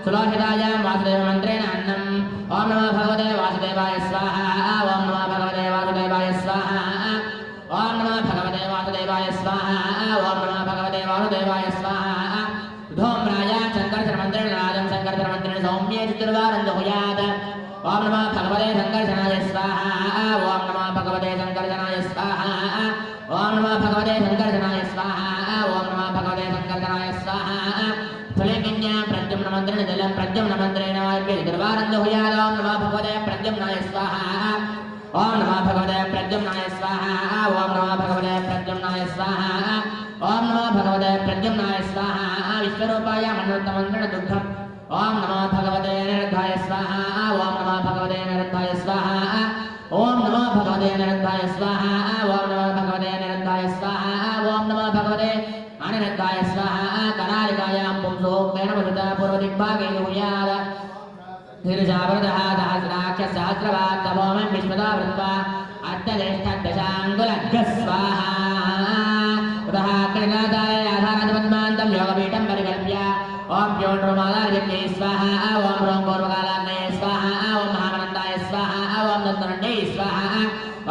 सुलोहितायां वासुदेव मन्त्रेण अन्नम् ओम नमो भगवते वासुदेवाय स्वाहा ओम नमो भगवते वासुदेवाय स्वाहा ओम नमो भगवते वासुदेवाय स्वाहा ओम नमो भगवते वासुदेवाय स्वाहा धूम्राया शङ्करशर्मन्त्रेण राजं शङ्करशर्मन्त्रेण सौम्ये चतुर्वारं जुहुयात् ओम नमः भगवते शङ्करशनाय स्वाहा ओम नमः भगवते शङ्करशनाय स्वाहा ओम नमः भगवते शङ्करशनाय स्वाहा ओम नमः भगवते शङ्करशनाय स्वाहा फलेकिन्या प्रद्युम्नमन्त्रेण जलं प्रद्युम्नमन्त्रेण चतुर्वारं जुहुयात् ओम नमः भगवते प्रद्युम्नाय स्वाहा ओम नमः भगवते प्रद्युम्नाय स्वाहा ओम नमः भगवते प्रद्युम्नाय स्वाहा ओम नमः भगवते प्रद्युम्नाय स्वाहा विश्वरूपाय मनोत्तमन्त्रेण दुग्धम् ओम नमो भगवते निरुद्धाय स्वाहा ओम नमो भगवते निरुद्धाय स्वाहा ओम नमो भगवते निरुद्धाय स्वाहा ओम नमो भगवते निरुद्धाय स्वाहा ओम नमो भगवते अनिरुद्धाय स्वाहा करालिकायां पुंसो तेन वदता पूर्वदिग्भागे यूयात् धिरुजावृतः सहस्राक्षसहस्रवाक्तमोमं विश्वदा वृत्वा अर्थदेष्टदशाङ्गुलग्गः स्वाहा ततः कृणादाय आधारादिपद्मान्तं योगपीठं परिकल्प्य ओम प्योण्ड्रमालार्यज्ञे स्वाहा ओम रों पूर्वकालाग्नये स्वाहा ओम महामनन्दाय स्वाहा ओम दन्तरण्ये स्वाहा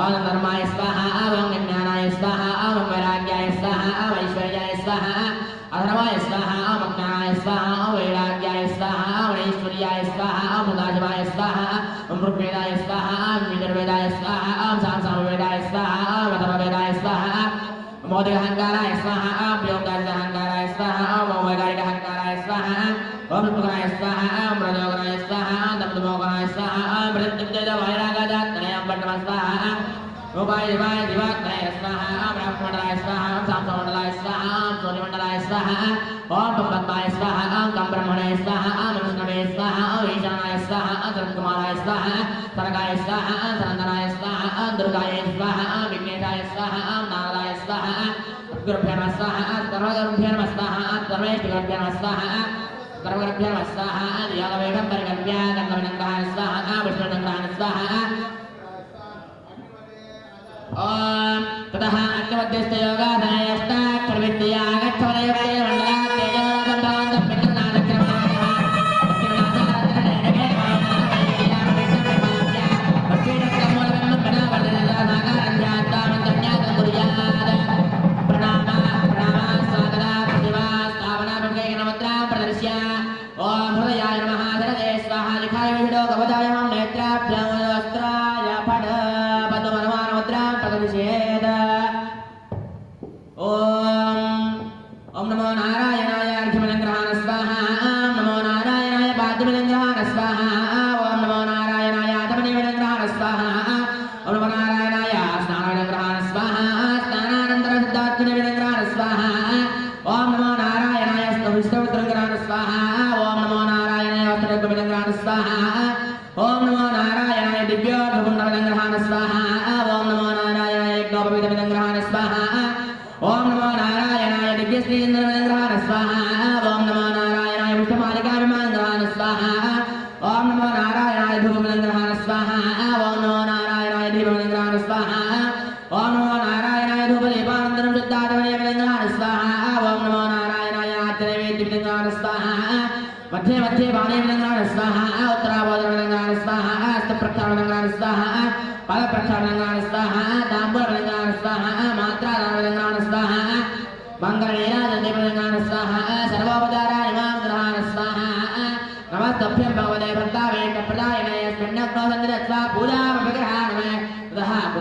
ओम धर्माय स्वाहा ओम ज्ञानाय स्वाहा ओम वैराग्याय स्वाहा ओम ऐश्वर्याय स्वाहा अधर्माय स्वाहा ओम ज्ञानाय स्वाहा ओम वैराग्याय स्वाहा ओम ऐश्वर्याय स्वाहा ओम सदाशिवाय स्वाहा ओम ऋग्वेदाय स्वाहा ओम यजुर्वेदाय स्वाहा ओम सामवेदाय स्वाहा ओम अथर्ववेदाय स्वाहा मोदिहंकाराय स्वाहा ओम योगार्जहंकाराय स्वाहा ओम वैगारिकहंकाराय स्वाहा ओम पुराय स्वाहा ओम रजोगराय स्वाहा ओम तमोगराय स्वाहा ओम मृत्युंजयवैरागजात्तनयं पट्टम स्वाहा उपाय दिवात्तनय स्वाहा ओम ब्रह्ममण्डलाय स्वाहा ओम सामसमण्डलाय स्वाहा ओम सूर्यमण्डलाय स्वाहा ओम पद्माय स्वाहा ओम कम्ब्रह्मणाय स्वाहा ओम विष्णवे स्वाहा ओम ईशानाय स्वाहा ओम सरत्कुमाराय स्वाहा सरगाय स्वाहा ओम सनन्दनाय स्वाहा ओम दुर्गाय स्वाहा ओम विघ्नेशाय स्वाहा ओम नारदाय स्वाहा गुरुभ्यो नमः स्वाहा सर्वगुरुभ्यो नमः स्वाहा सर्वेष्टिगुरुभ्यो नमः स्वाहा सर्वगुरुभ्यो नमः स्वाहा योगवेदं परिकल्प्य गन्धविनङ्ग्रहाय स्वाहा विष्णुनङ्ग्रहाय स्वाहा ओम ततः अग्निमध्यस्थ योगाधाय अष्टाक्षरविद्या गच्छवदयवदय मण्डलात् तेजोगन्धान्तं ओम हृदयाय नमः धनदे स्वाहा लिखाय विष्णो कवचायां नेत्राभ्यां वस्त्राय फड पद्मवनमानमुद्रां प्रदर्शयेत् ओम नमो नारायणाय अर्घ्यमनङ्ग्रहाण स्वाहा ओम नमो नारायणाय पाद्यमनङ्ग्रहाण स्वाहा ओम नमो नारायणाय आत्मनिमनङ्ग्रहाण स्वाहा ओम नमो नारायणाय स्नानमनङ्ग्रहाण स्वाहा स्नानानन्तरं सिद्धात्मनिमनङ्ग्रहाण स्वाहा ओम नमो नारायणाय विष्णुवृत्रङ्ग्रहाण स्वाहा ओम नमो नारायणाय वस्त्रगमनङ्ग्रहाण स्वाहा ओम नमो नारायणाय दिव्योर्धपुण्डमनङ्ग्रहाण स्वाहा ओम नमो नारायणाय यज्ञोपवीतमनङ्ग्रहाण स्वाहा ओम नमो नारायणाय दिव्यश्रीन्द्रमनङ्ग्रहाण स्वाहा ओम नमो नारायणाय विष्णुमालिकाभिमानङ्ग्रहाण स्वाहा ओम नमो नारायणाय धूपमनङ्ग्रहाण स्वाहा ओम नमो नारायणाय दीपमनङ्ग्रहाण स्वाहा ओम नमो नारायणाय धूपदीपानन्तरं शुद्धात्मनेमनङ्ग्रहाण स्वाहा ओम नमो नारायणाय आत्मनैवेद्यमनङ्ग्रहाण स्वाहा मध्ये मध्ये बाणेमनङ्ग्रहाण स्वाहा उत्तराबोधमनङ्ग्रहाण स्वाहा हस्तप्रक्षालनङ्ग्रहाण स्वाहा पादप्रक्षालनङ्ग्रहाण स्वाहा ताम्बूलमनङ्ग्रहाण स्वाहा मात्रादानमनङ्ग्रहाण स्वाहा मङ्गलनीराजदेवनङ्ग्रहाण स्वाहा सर्वोपचाराय नमः स्वाहा नमस्तभ्यं भगवते भक्तावेङ्कटप्रदायिने स्मण्यग्नोसन्निधत्वा पूजामभिग्रहाण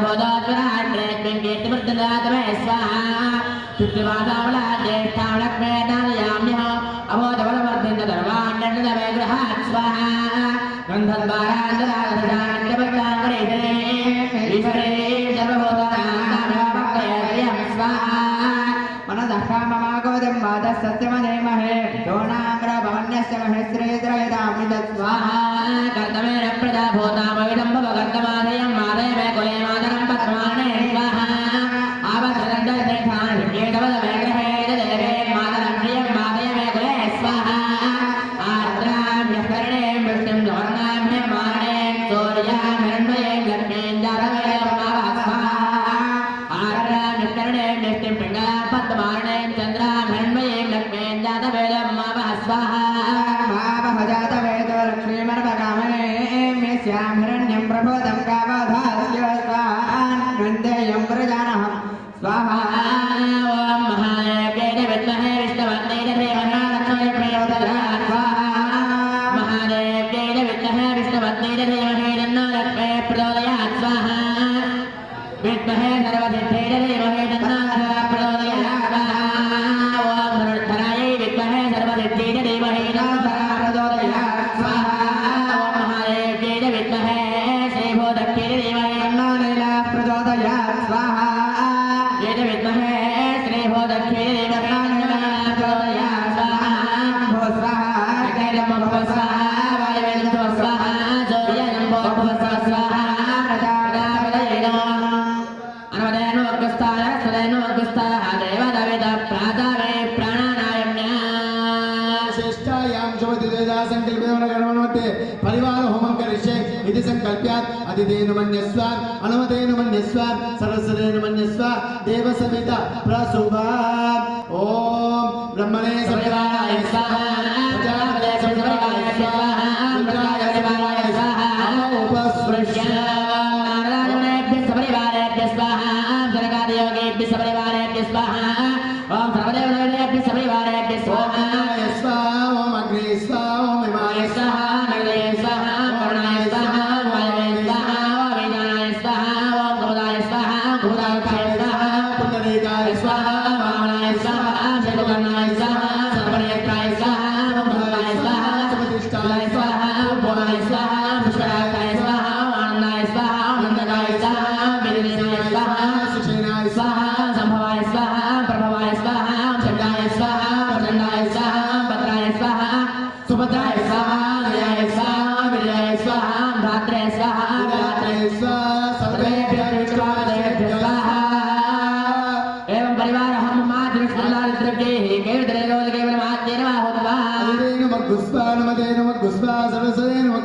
सर्वभूतात्मराष्ट्रेऽस्मिन् कीर्तिवर्धनात्मे स्वाहा शुद्धिवासावला ज्येष्ठावलक्ष्मे नारयाम्यः अबोधबलवर्धिन्द धर्माण्डमे गृहात् स्वाहा गन्धद्वारान्तरागधान्यवक्ताङ्गरे ईश्वरे सर्वभूतानां स्वाहा मनदः काममागोदं वादः सत्यमनेमहे दोणाम्रभवन्यस्य महेश्रेन्द्रयदामृतत् स्वाहा कर्तमेन प्रजाभूतामविदं भवकर्तमादयं मादय मे कुले मातरं पद्माने स्वाहा आवसरन्दर्देठान् केतवदमेग्रहे देवे मातरं प्रियं मादय मे कुले स्वाहा आर्द्राम्यकर्णे मृत्युं सुवर्णाम्यं मारणे सूर्यामिरण्मये लक्ष्मीं जातवेदं स्वाहा आर्द्राम्यकर्णे मृत्युं पिङ्गला पद्मारणे चन्द्रामिरण्मये लक्ष्मीं जातवेदं स्वाहा जातवेदो लक्ष्मीमर्वकामने स्यामिरण्यं प्रबोधं कावधास्य स्वाहान्वन्देयं प्रजानः स्वाहा ॐ महादेव्यै विद्महे विष्णुवन्यै धीमहि तन्नो प्रचोदयात् स्वाहा महादेव्यै विद्महे विष्णुवन्यै धीमहि तन्नो प्रचोदयात् स्वाहा विद्महे सर्वसिद्ध्यै धीमहि तन्नो प्रचोदयात् स्वाहा ॐ धनुर्धरायै विद्महे सर्वसिद्ध्यै धीमहि तन्नो प्रचोदयात् स्वाहा परिवार होमं करिष्ये इति संकल्प्यात् अतिथेन मन्यस्व अनुमतेन मन्यस्व सरस्वतेन मन्यस्व देवसविता प्रसूभात् ओम ब्रह्मणे सविताय स्वाहा प्रजापते सविताय स्वाहा रुद्राय सविताय स्वाहा उपस्पृश्य नारायणेभ्यः सपरिवारेभ्यः स्वाहा जगदादियोगेभ्यः सपरिवारेभ्यः स्वाहा ओम सर्वदेवदेवेभ्यः सपरिवारेभ्यः स्वाहा ओम अग्ने स्वाहा ओम हिमाय स्वाहा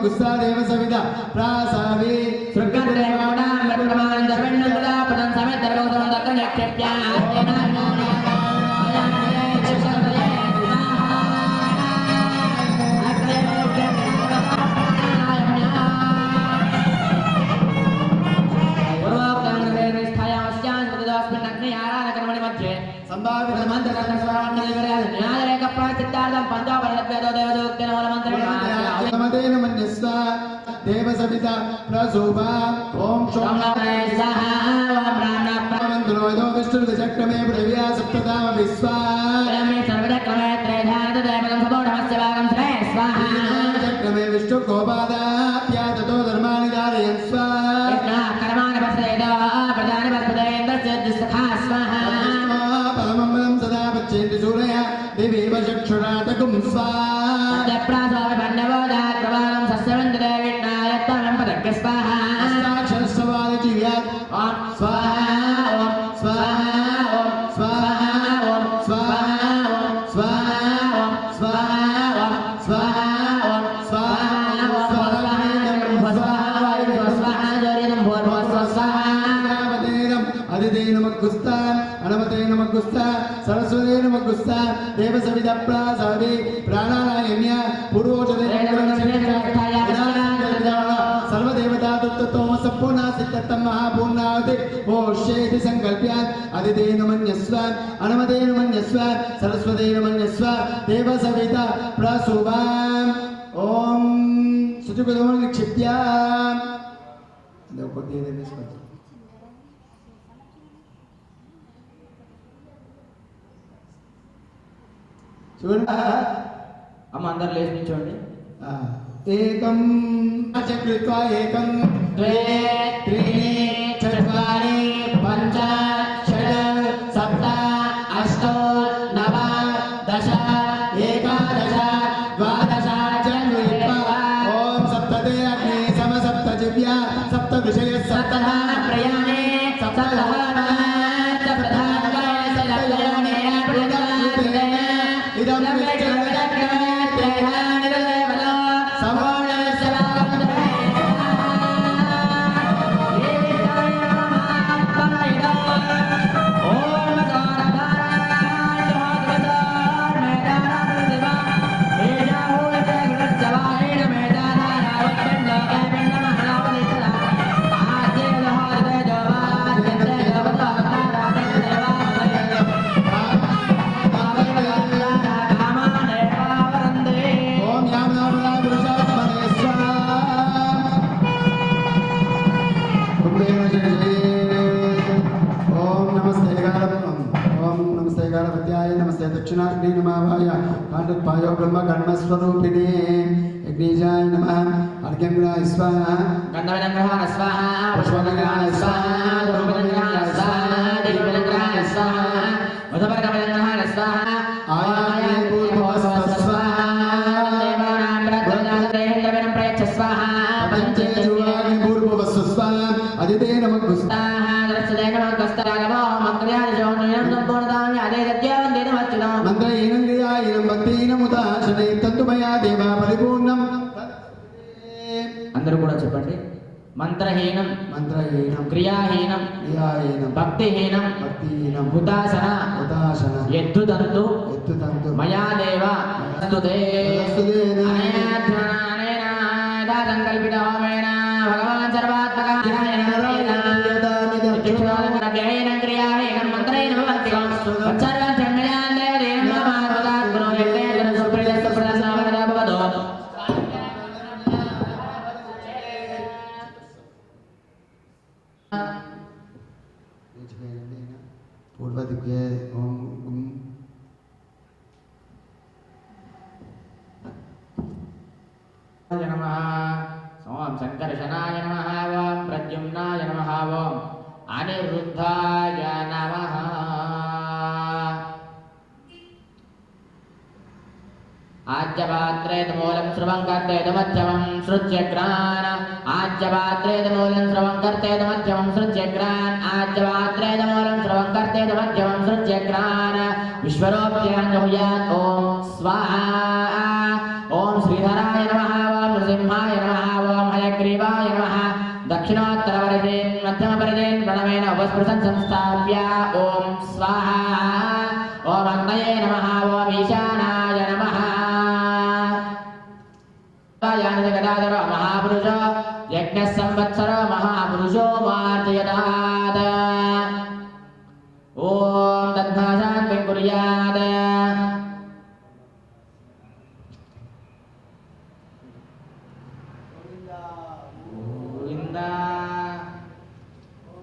गुस्सा देव सविता प्रासावे सुर्गदेवोडा प्रमाण दर्पणुला पदं समेत दर्गोदम दक्कन क्षेप्या संभावित मंत्र करना स्वामी देवराज न्याय रेख प्राचित्तार्थं पंचापरिदप्यतो देवदूतेन मूलमन्त्रेण नमतेन मन्यस्व देवसविता प्रशोभा ओम सोमनाय स्वाहा ओम रामनाथमन्त्रोदो विष्णुर्विचक्रमे पृथिव्या सप्तधाम विश्वा मे सर्वक्रमे त्रयधानत देवतं सबोधमस्य भागं श्रे स्वाहा चक्रमे विष्णु गोपादाप्याततो धर्माणि धारयन् स्वाहा कर्माणि पश्येद प्रजानि पश्येन्द्रस्य दिसखा स्वाहा सूर्य देवीव चक्षुराटकुं स्वाहा प्रासावे भण्डवदात् प्रवालं सस्यवन्दे विष्णायत्तं पदक्य स्वाहा अष्टाक्षरस्वादि जीव्यात् ओम स्वाहा ओम स्वाहा ओम स्वाहा ओम स्वाहा ओम स्वाहा ओम स्वाहा ओम स्वाहा ओम स्वाहा सरस्वती नमः देवसविता प्रासावे प्राणानायम्य पूर्वोचते सर्वदेवता तत्त्वं संपूर्ण सिद्धतं महापूर्णावति ओषेति संकल्प्यात् अदितेन मन्यस्व अनुमतेन मन्यस्व सरस्वतेन मन्यस्व देवसविता प्रसूभाम् ओम शुचिपदं निक्षिप्य देवपति చూడండి అమ్మ అందరు లేచి నిల్చోండి. ఏకం చక్రిత్వా ఏకం ద్వే త్రీణి చత్వారి పంచ షడ్ సప్త అష్ట నవ దశ ఏకాదశ ద్వాదశ చక్రిత్వా ఓం సప్తదే అగ్ని సమ సప్త దివ్య సప్త విషయ సప్తః ప్రయాణే సప్తధాన ఇదం नमस्ते दक्षिणाग्नि नमावाय कांडोत्पायो ब्रह्म कर्मस्वरूपिणे अग्निजाय नमः अर्घ्यंग्राय स्वाहा गंधवनग्रहाय स्वाहा पुष्पवनग्रहाय स्वाहा धूपवनग्रहाय स्वाहा दीपवनग्रहाय स्वाहा मधुपर्कवनग्रहाय स्वाहा आयामे पूर्वस्व स्वाहा देवानां ब्रह्मजातरेन्द्रवनं प्रयच्छ स्वाहा पंचे जुवाग्नि पूर्वस्व स्वाहा अदिते नमः स्वाहा दर्शने नमः कस्तरागमो मङ्गल्यादिशो नियं सम्पूर्णतां यादे सत्यवन्दे नमः मंत्रहीनं क्रियाहीनं भक्तिहीनं उदाशने तत्तुमया देवा परिपूर्णं అందరూ కూడా చెప్పండి. మంత్రహీనం మంత్రహీనం క్రియాహీనం క్రియాహీనం భక్తిహీనం భక్తిహీనం ఉదాసన ఉదాసన ఎద్దుతంతు ఎత్తుతంతు మయా దేవ స్తుతే స్తుతేన అనేన సంకల్పిత హోమేన భగవాన్ సర్వాత్మకాయ క్రియాహీనం క్రియాహీనం మంత్రహీనం భక్తిహీనం సర్వధర్మయాన్ దేవేన మహాభగాత్ గురు యజ్ఞేన సుప్రీత ప్రసాదన భవదో पूर्व दिव्य ओम नमः ओम संकर्षणाय नमः ओम प्रद्युम्नाय नमः ओम अनिरुद्धाय नमः आज्यपात्रेतमूलं श्रवं कर्तेतमध्यमं सृज्यग्रान् आज्यपात्रेतमूलं श्रवं कर्तेतमध्यमं सृज्यग्रान् आज्यपात्रेतमूलं श्रवं कर्तेतमध्यमं सृज्यग्रान् विश्वरूप्याञ्जहुयात् ॐ स्वाहा ॐ श्रीधराय नमः ॐ नृसिंहाय नमः ॐ हयग्रीवाय नमः दक्षिणोत्तरवरदेन् मध्यमवरदेन् प्रणवेन उपस्पृशन् संस्थाप्य ॐ स्वाहा ॐ अग्नये नमः ॐ ईशानाय नमः गदाधर महापुरुष यज्ञ संवत्सर महापुरुषो मार्जयतात् ओम तद्भाषान् कुर्यात्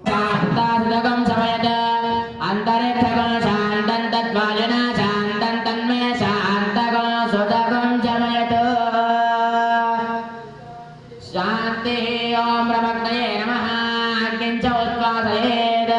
शान्तादगं समयत अन्तरिक्षगं शान्तं तद्वायुना शान्तं तन्मे शान्तगं सुदगं समयत शांति ओम ब्रह्मज्ञये नमः किंच उद्वासयेत्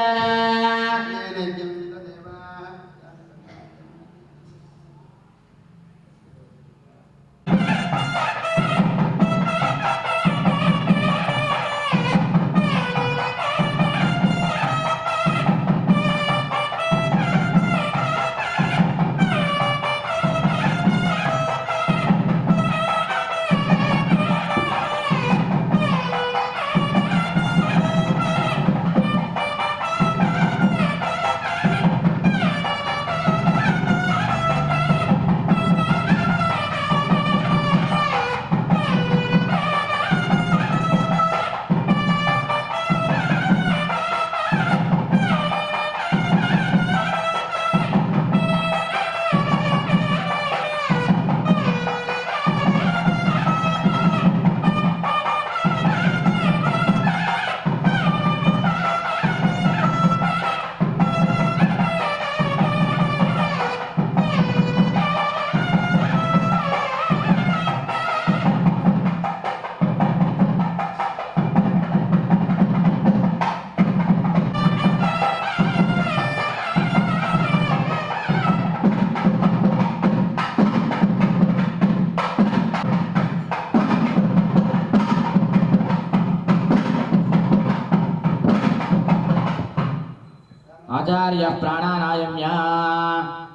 आचार्य प्राणानायम्य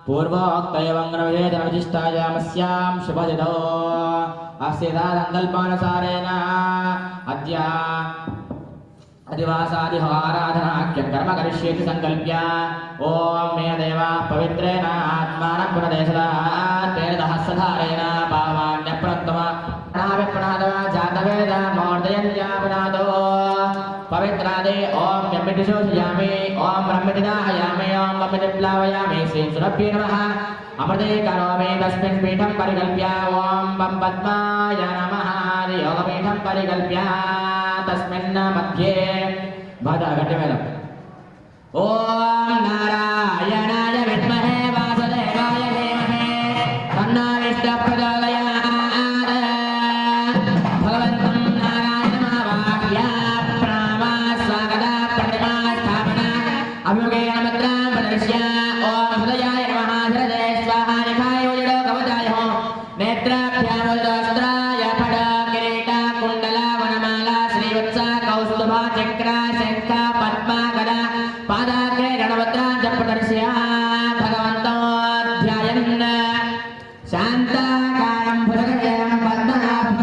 पूर्वोक्त एवं विशिष्टायामस्यां शुभदिनो अस्य संकल्पानुसारेण अद्य अधिवासादिहाराधनाख्यं कर्म करिष्येति संकल्प्य ओम मे देवा पवित्रेण आत्मानं पुनदेशदात् तेन सहस्रधारेण पावान्यप्रन्तम नाविप्रादो जातवेद मूर्धयन्त्यापनादो पवित्रादे ओम ब्रह्मटिशोषयामि ओम ब्रह्मटिदाहयामि ओम ब्रह्मटि प्लावयामि श्रीं सुरभ्ये नमः अमृते करोमि तस्मिन् पीठं परिकल्प्य ओम बं पद्माय नमः योगपीठं परिकल्प्य तस्मिन् मध्ये भदघटवेदम् ओम नारायणाय विद्महे वासुदेवाय धीमहि तन्नो विष्णुः प्रचोदयात् भगवन्तं नारायणमावाह्य प्रणमा स्वागता प्रतिमा स्थापना अभिमुखेन मुद्रां प्रदर्श्य ओम हृदयाय नमः हृदये स्वाहा निखाय उजडो कवचाय हो नेत्राभ्यामुदस्त्राय फड किरीट कुण्डल वनमाला श्रीवत्स कौस्तुभ चक्र शंख पद्मा गदा पादाग्रे गणवत्रां च प्रदर्श्य भगवन्तं ध्यायन् शान्ताकारं भुजगशयनं पद्मनाभं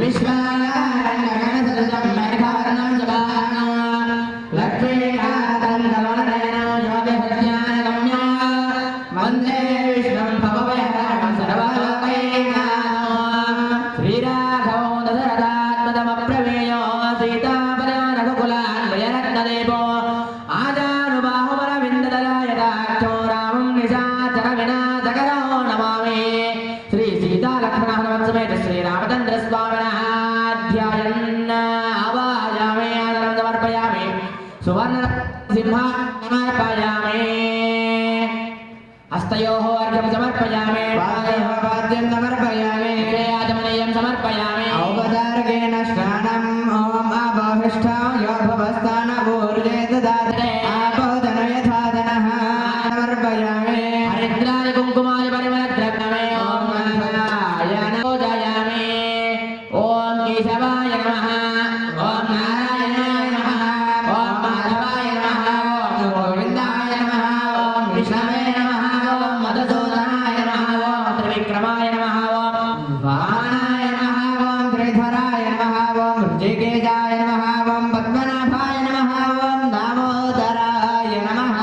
विश्वाकारं गगनसदृशं मेघवर्णं शुभाङ्गं लक्ष्मीकान्तं कमलनयनं योगिसत्यानगम्यं वन्दे विष्णुं भवभयहरं सर्वलोकैकनाथं श्रीराघवो दशरथात्मजमप्रमेयो सीतापदं रघुकुलान्वयरत्नदेवो आजानुबाहुबलविन्ददलायताख्यो रामं निशाचरविनाशकरो नमामि श्री सीतालक्ष्मणहनुमत्समेत श्रीरामचन्द्रस्वामिनः ध्यायन् आवाहयामि आदरं समर्पयामि सुवर्णसिंहासनमर्पयामि हस्तयोः अर्घ्यं समर्पयामि पादयोः पाद्यं समर्पयामि आचमनीयं समर्पयामि औपचारिकेण स्नानम् ॐ आपोहिष्ठां यो भवस्तानपूर्जे ददाति आपोदन यथा जनः समर्पयामि हरिद्राय कुङ्कुमाय परिमलद्रव्यमे ॐ गन्धाय नमोदयामि ॐ केशवाय नमः ॐ नारायणाय नमः ॐ माधवाय नमः ॐ गोविन्दाय नमः ॐ विष्णवे नमः ॐ मधुसूदनाय नमः ॐ त्रिविक्रमाय नमः ॐ वामनाय नमः ॐ श्रीधराय नमः ॐ ऋषिकेशाय नमः ॐ पद्मनाभाय नमः ॐ दामोदराय नमः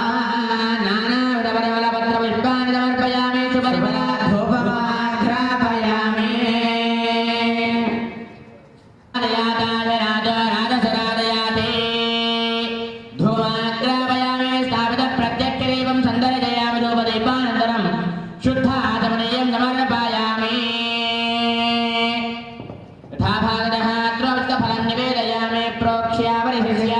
नानाविधपरिमलपत्रपुष्पाणि समर्पयामि सुपरिमलधूपमाघ्रापयामि राजसरादयाति धूमाग्रापयामि स्थापितप्रत्यक्षदीपं सन्दर्शयामि धूपदीपानन्तरं शुद्धाचमनीयं समर्पयामि यथाभागतः त्वस्तफलं निवेदयामि प्रोक्ष्य परिशिष्य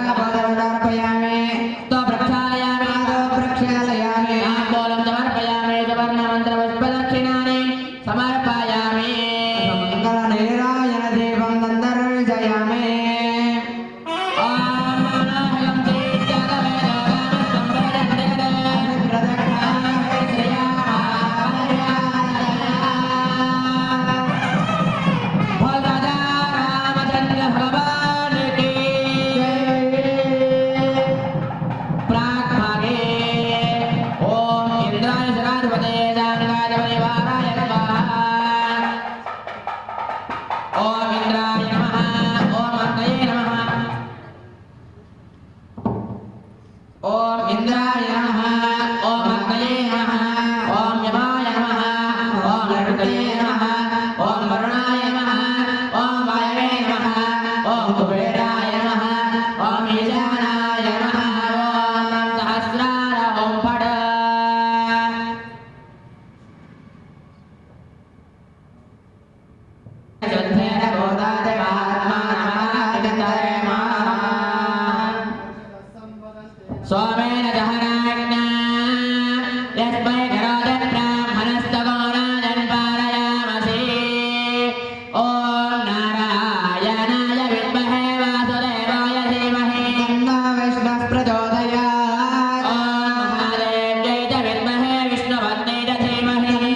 समर्पयामि तो प्रक्षालयामि प्रक्षालयामि ताम्बूलं समर्पयामि सुवर्णमन्त्रपुष्पदक्षिणानि समर्पयामि मङ्गलनीराजन दीपं दन्दर्शयामि ॐ मनोहरं रामचन्द्र भगवान् की प्राग्भागे ॐ इन्द्राय शराधिपतये दानगाय परिवाराय नमः ॐ इन्द्राय नमः ॐ अग्नये नमः ॐ इन्द्राय नमः ॐ अग्नये नमः ॐ यमाय नमः ॐ नरुतये नमः ॐ वरुणाय नमः ॐ वायवे नमः ॐ कुबेराय नमः ॐ ईशानाय नमः ॐ सहस्रार ॐ फड शुद्धेन गोदादेवात्मा नमः स्वामेन दहनाग्ना यस्मै करोति ब्राह्मणस्तगोराजन् पारयामसि ॐ नारायणाय विद्महे वासुदेवाय धीमहि तन्नो विष्णुः प्रचोदयात् ॐ महादेव्यै च विद्महे विष्णुपत्न्यै च धीमहि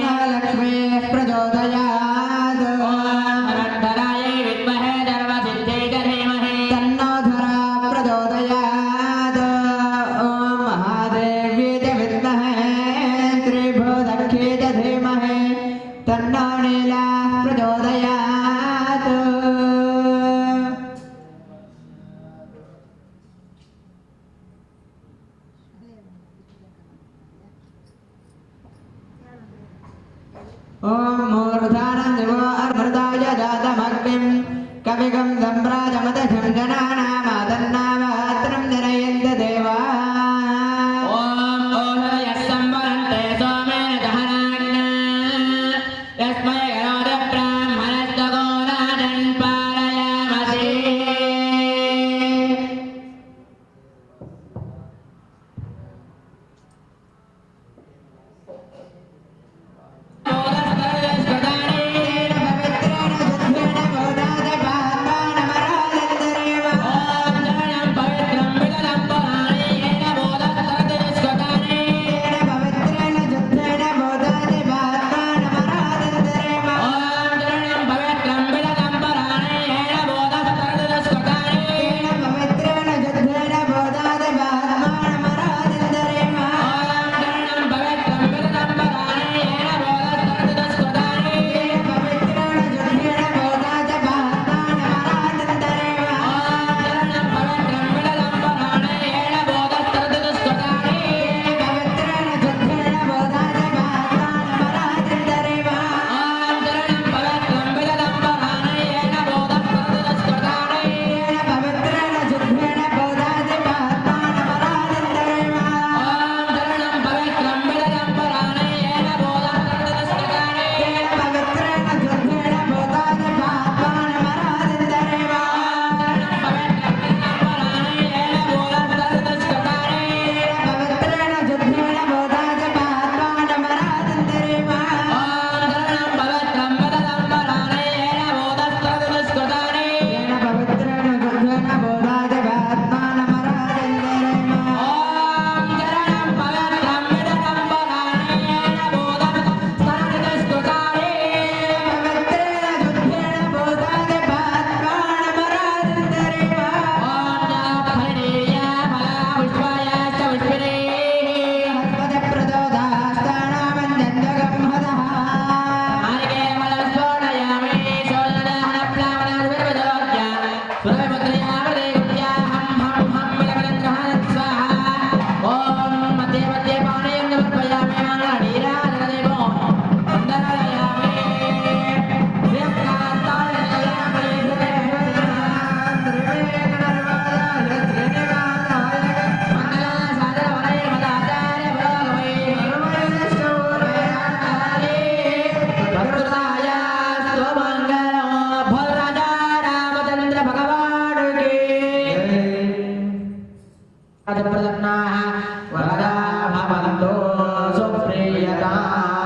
प्रसन्नाः वरदा भवन्तु सुप्रीयताम्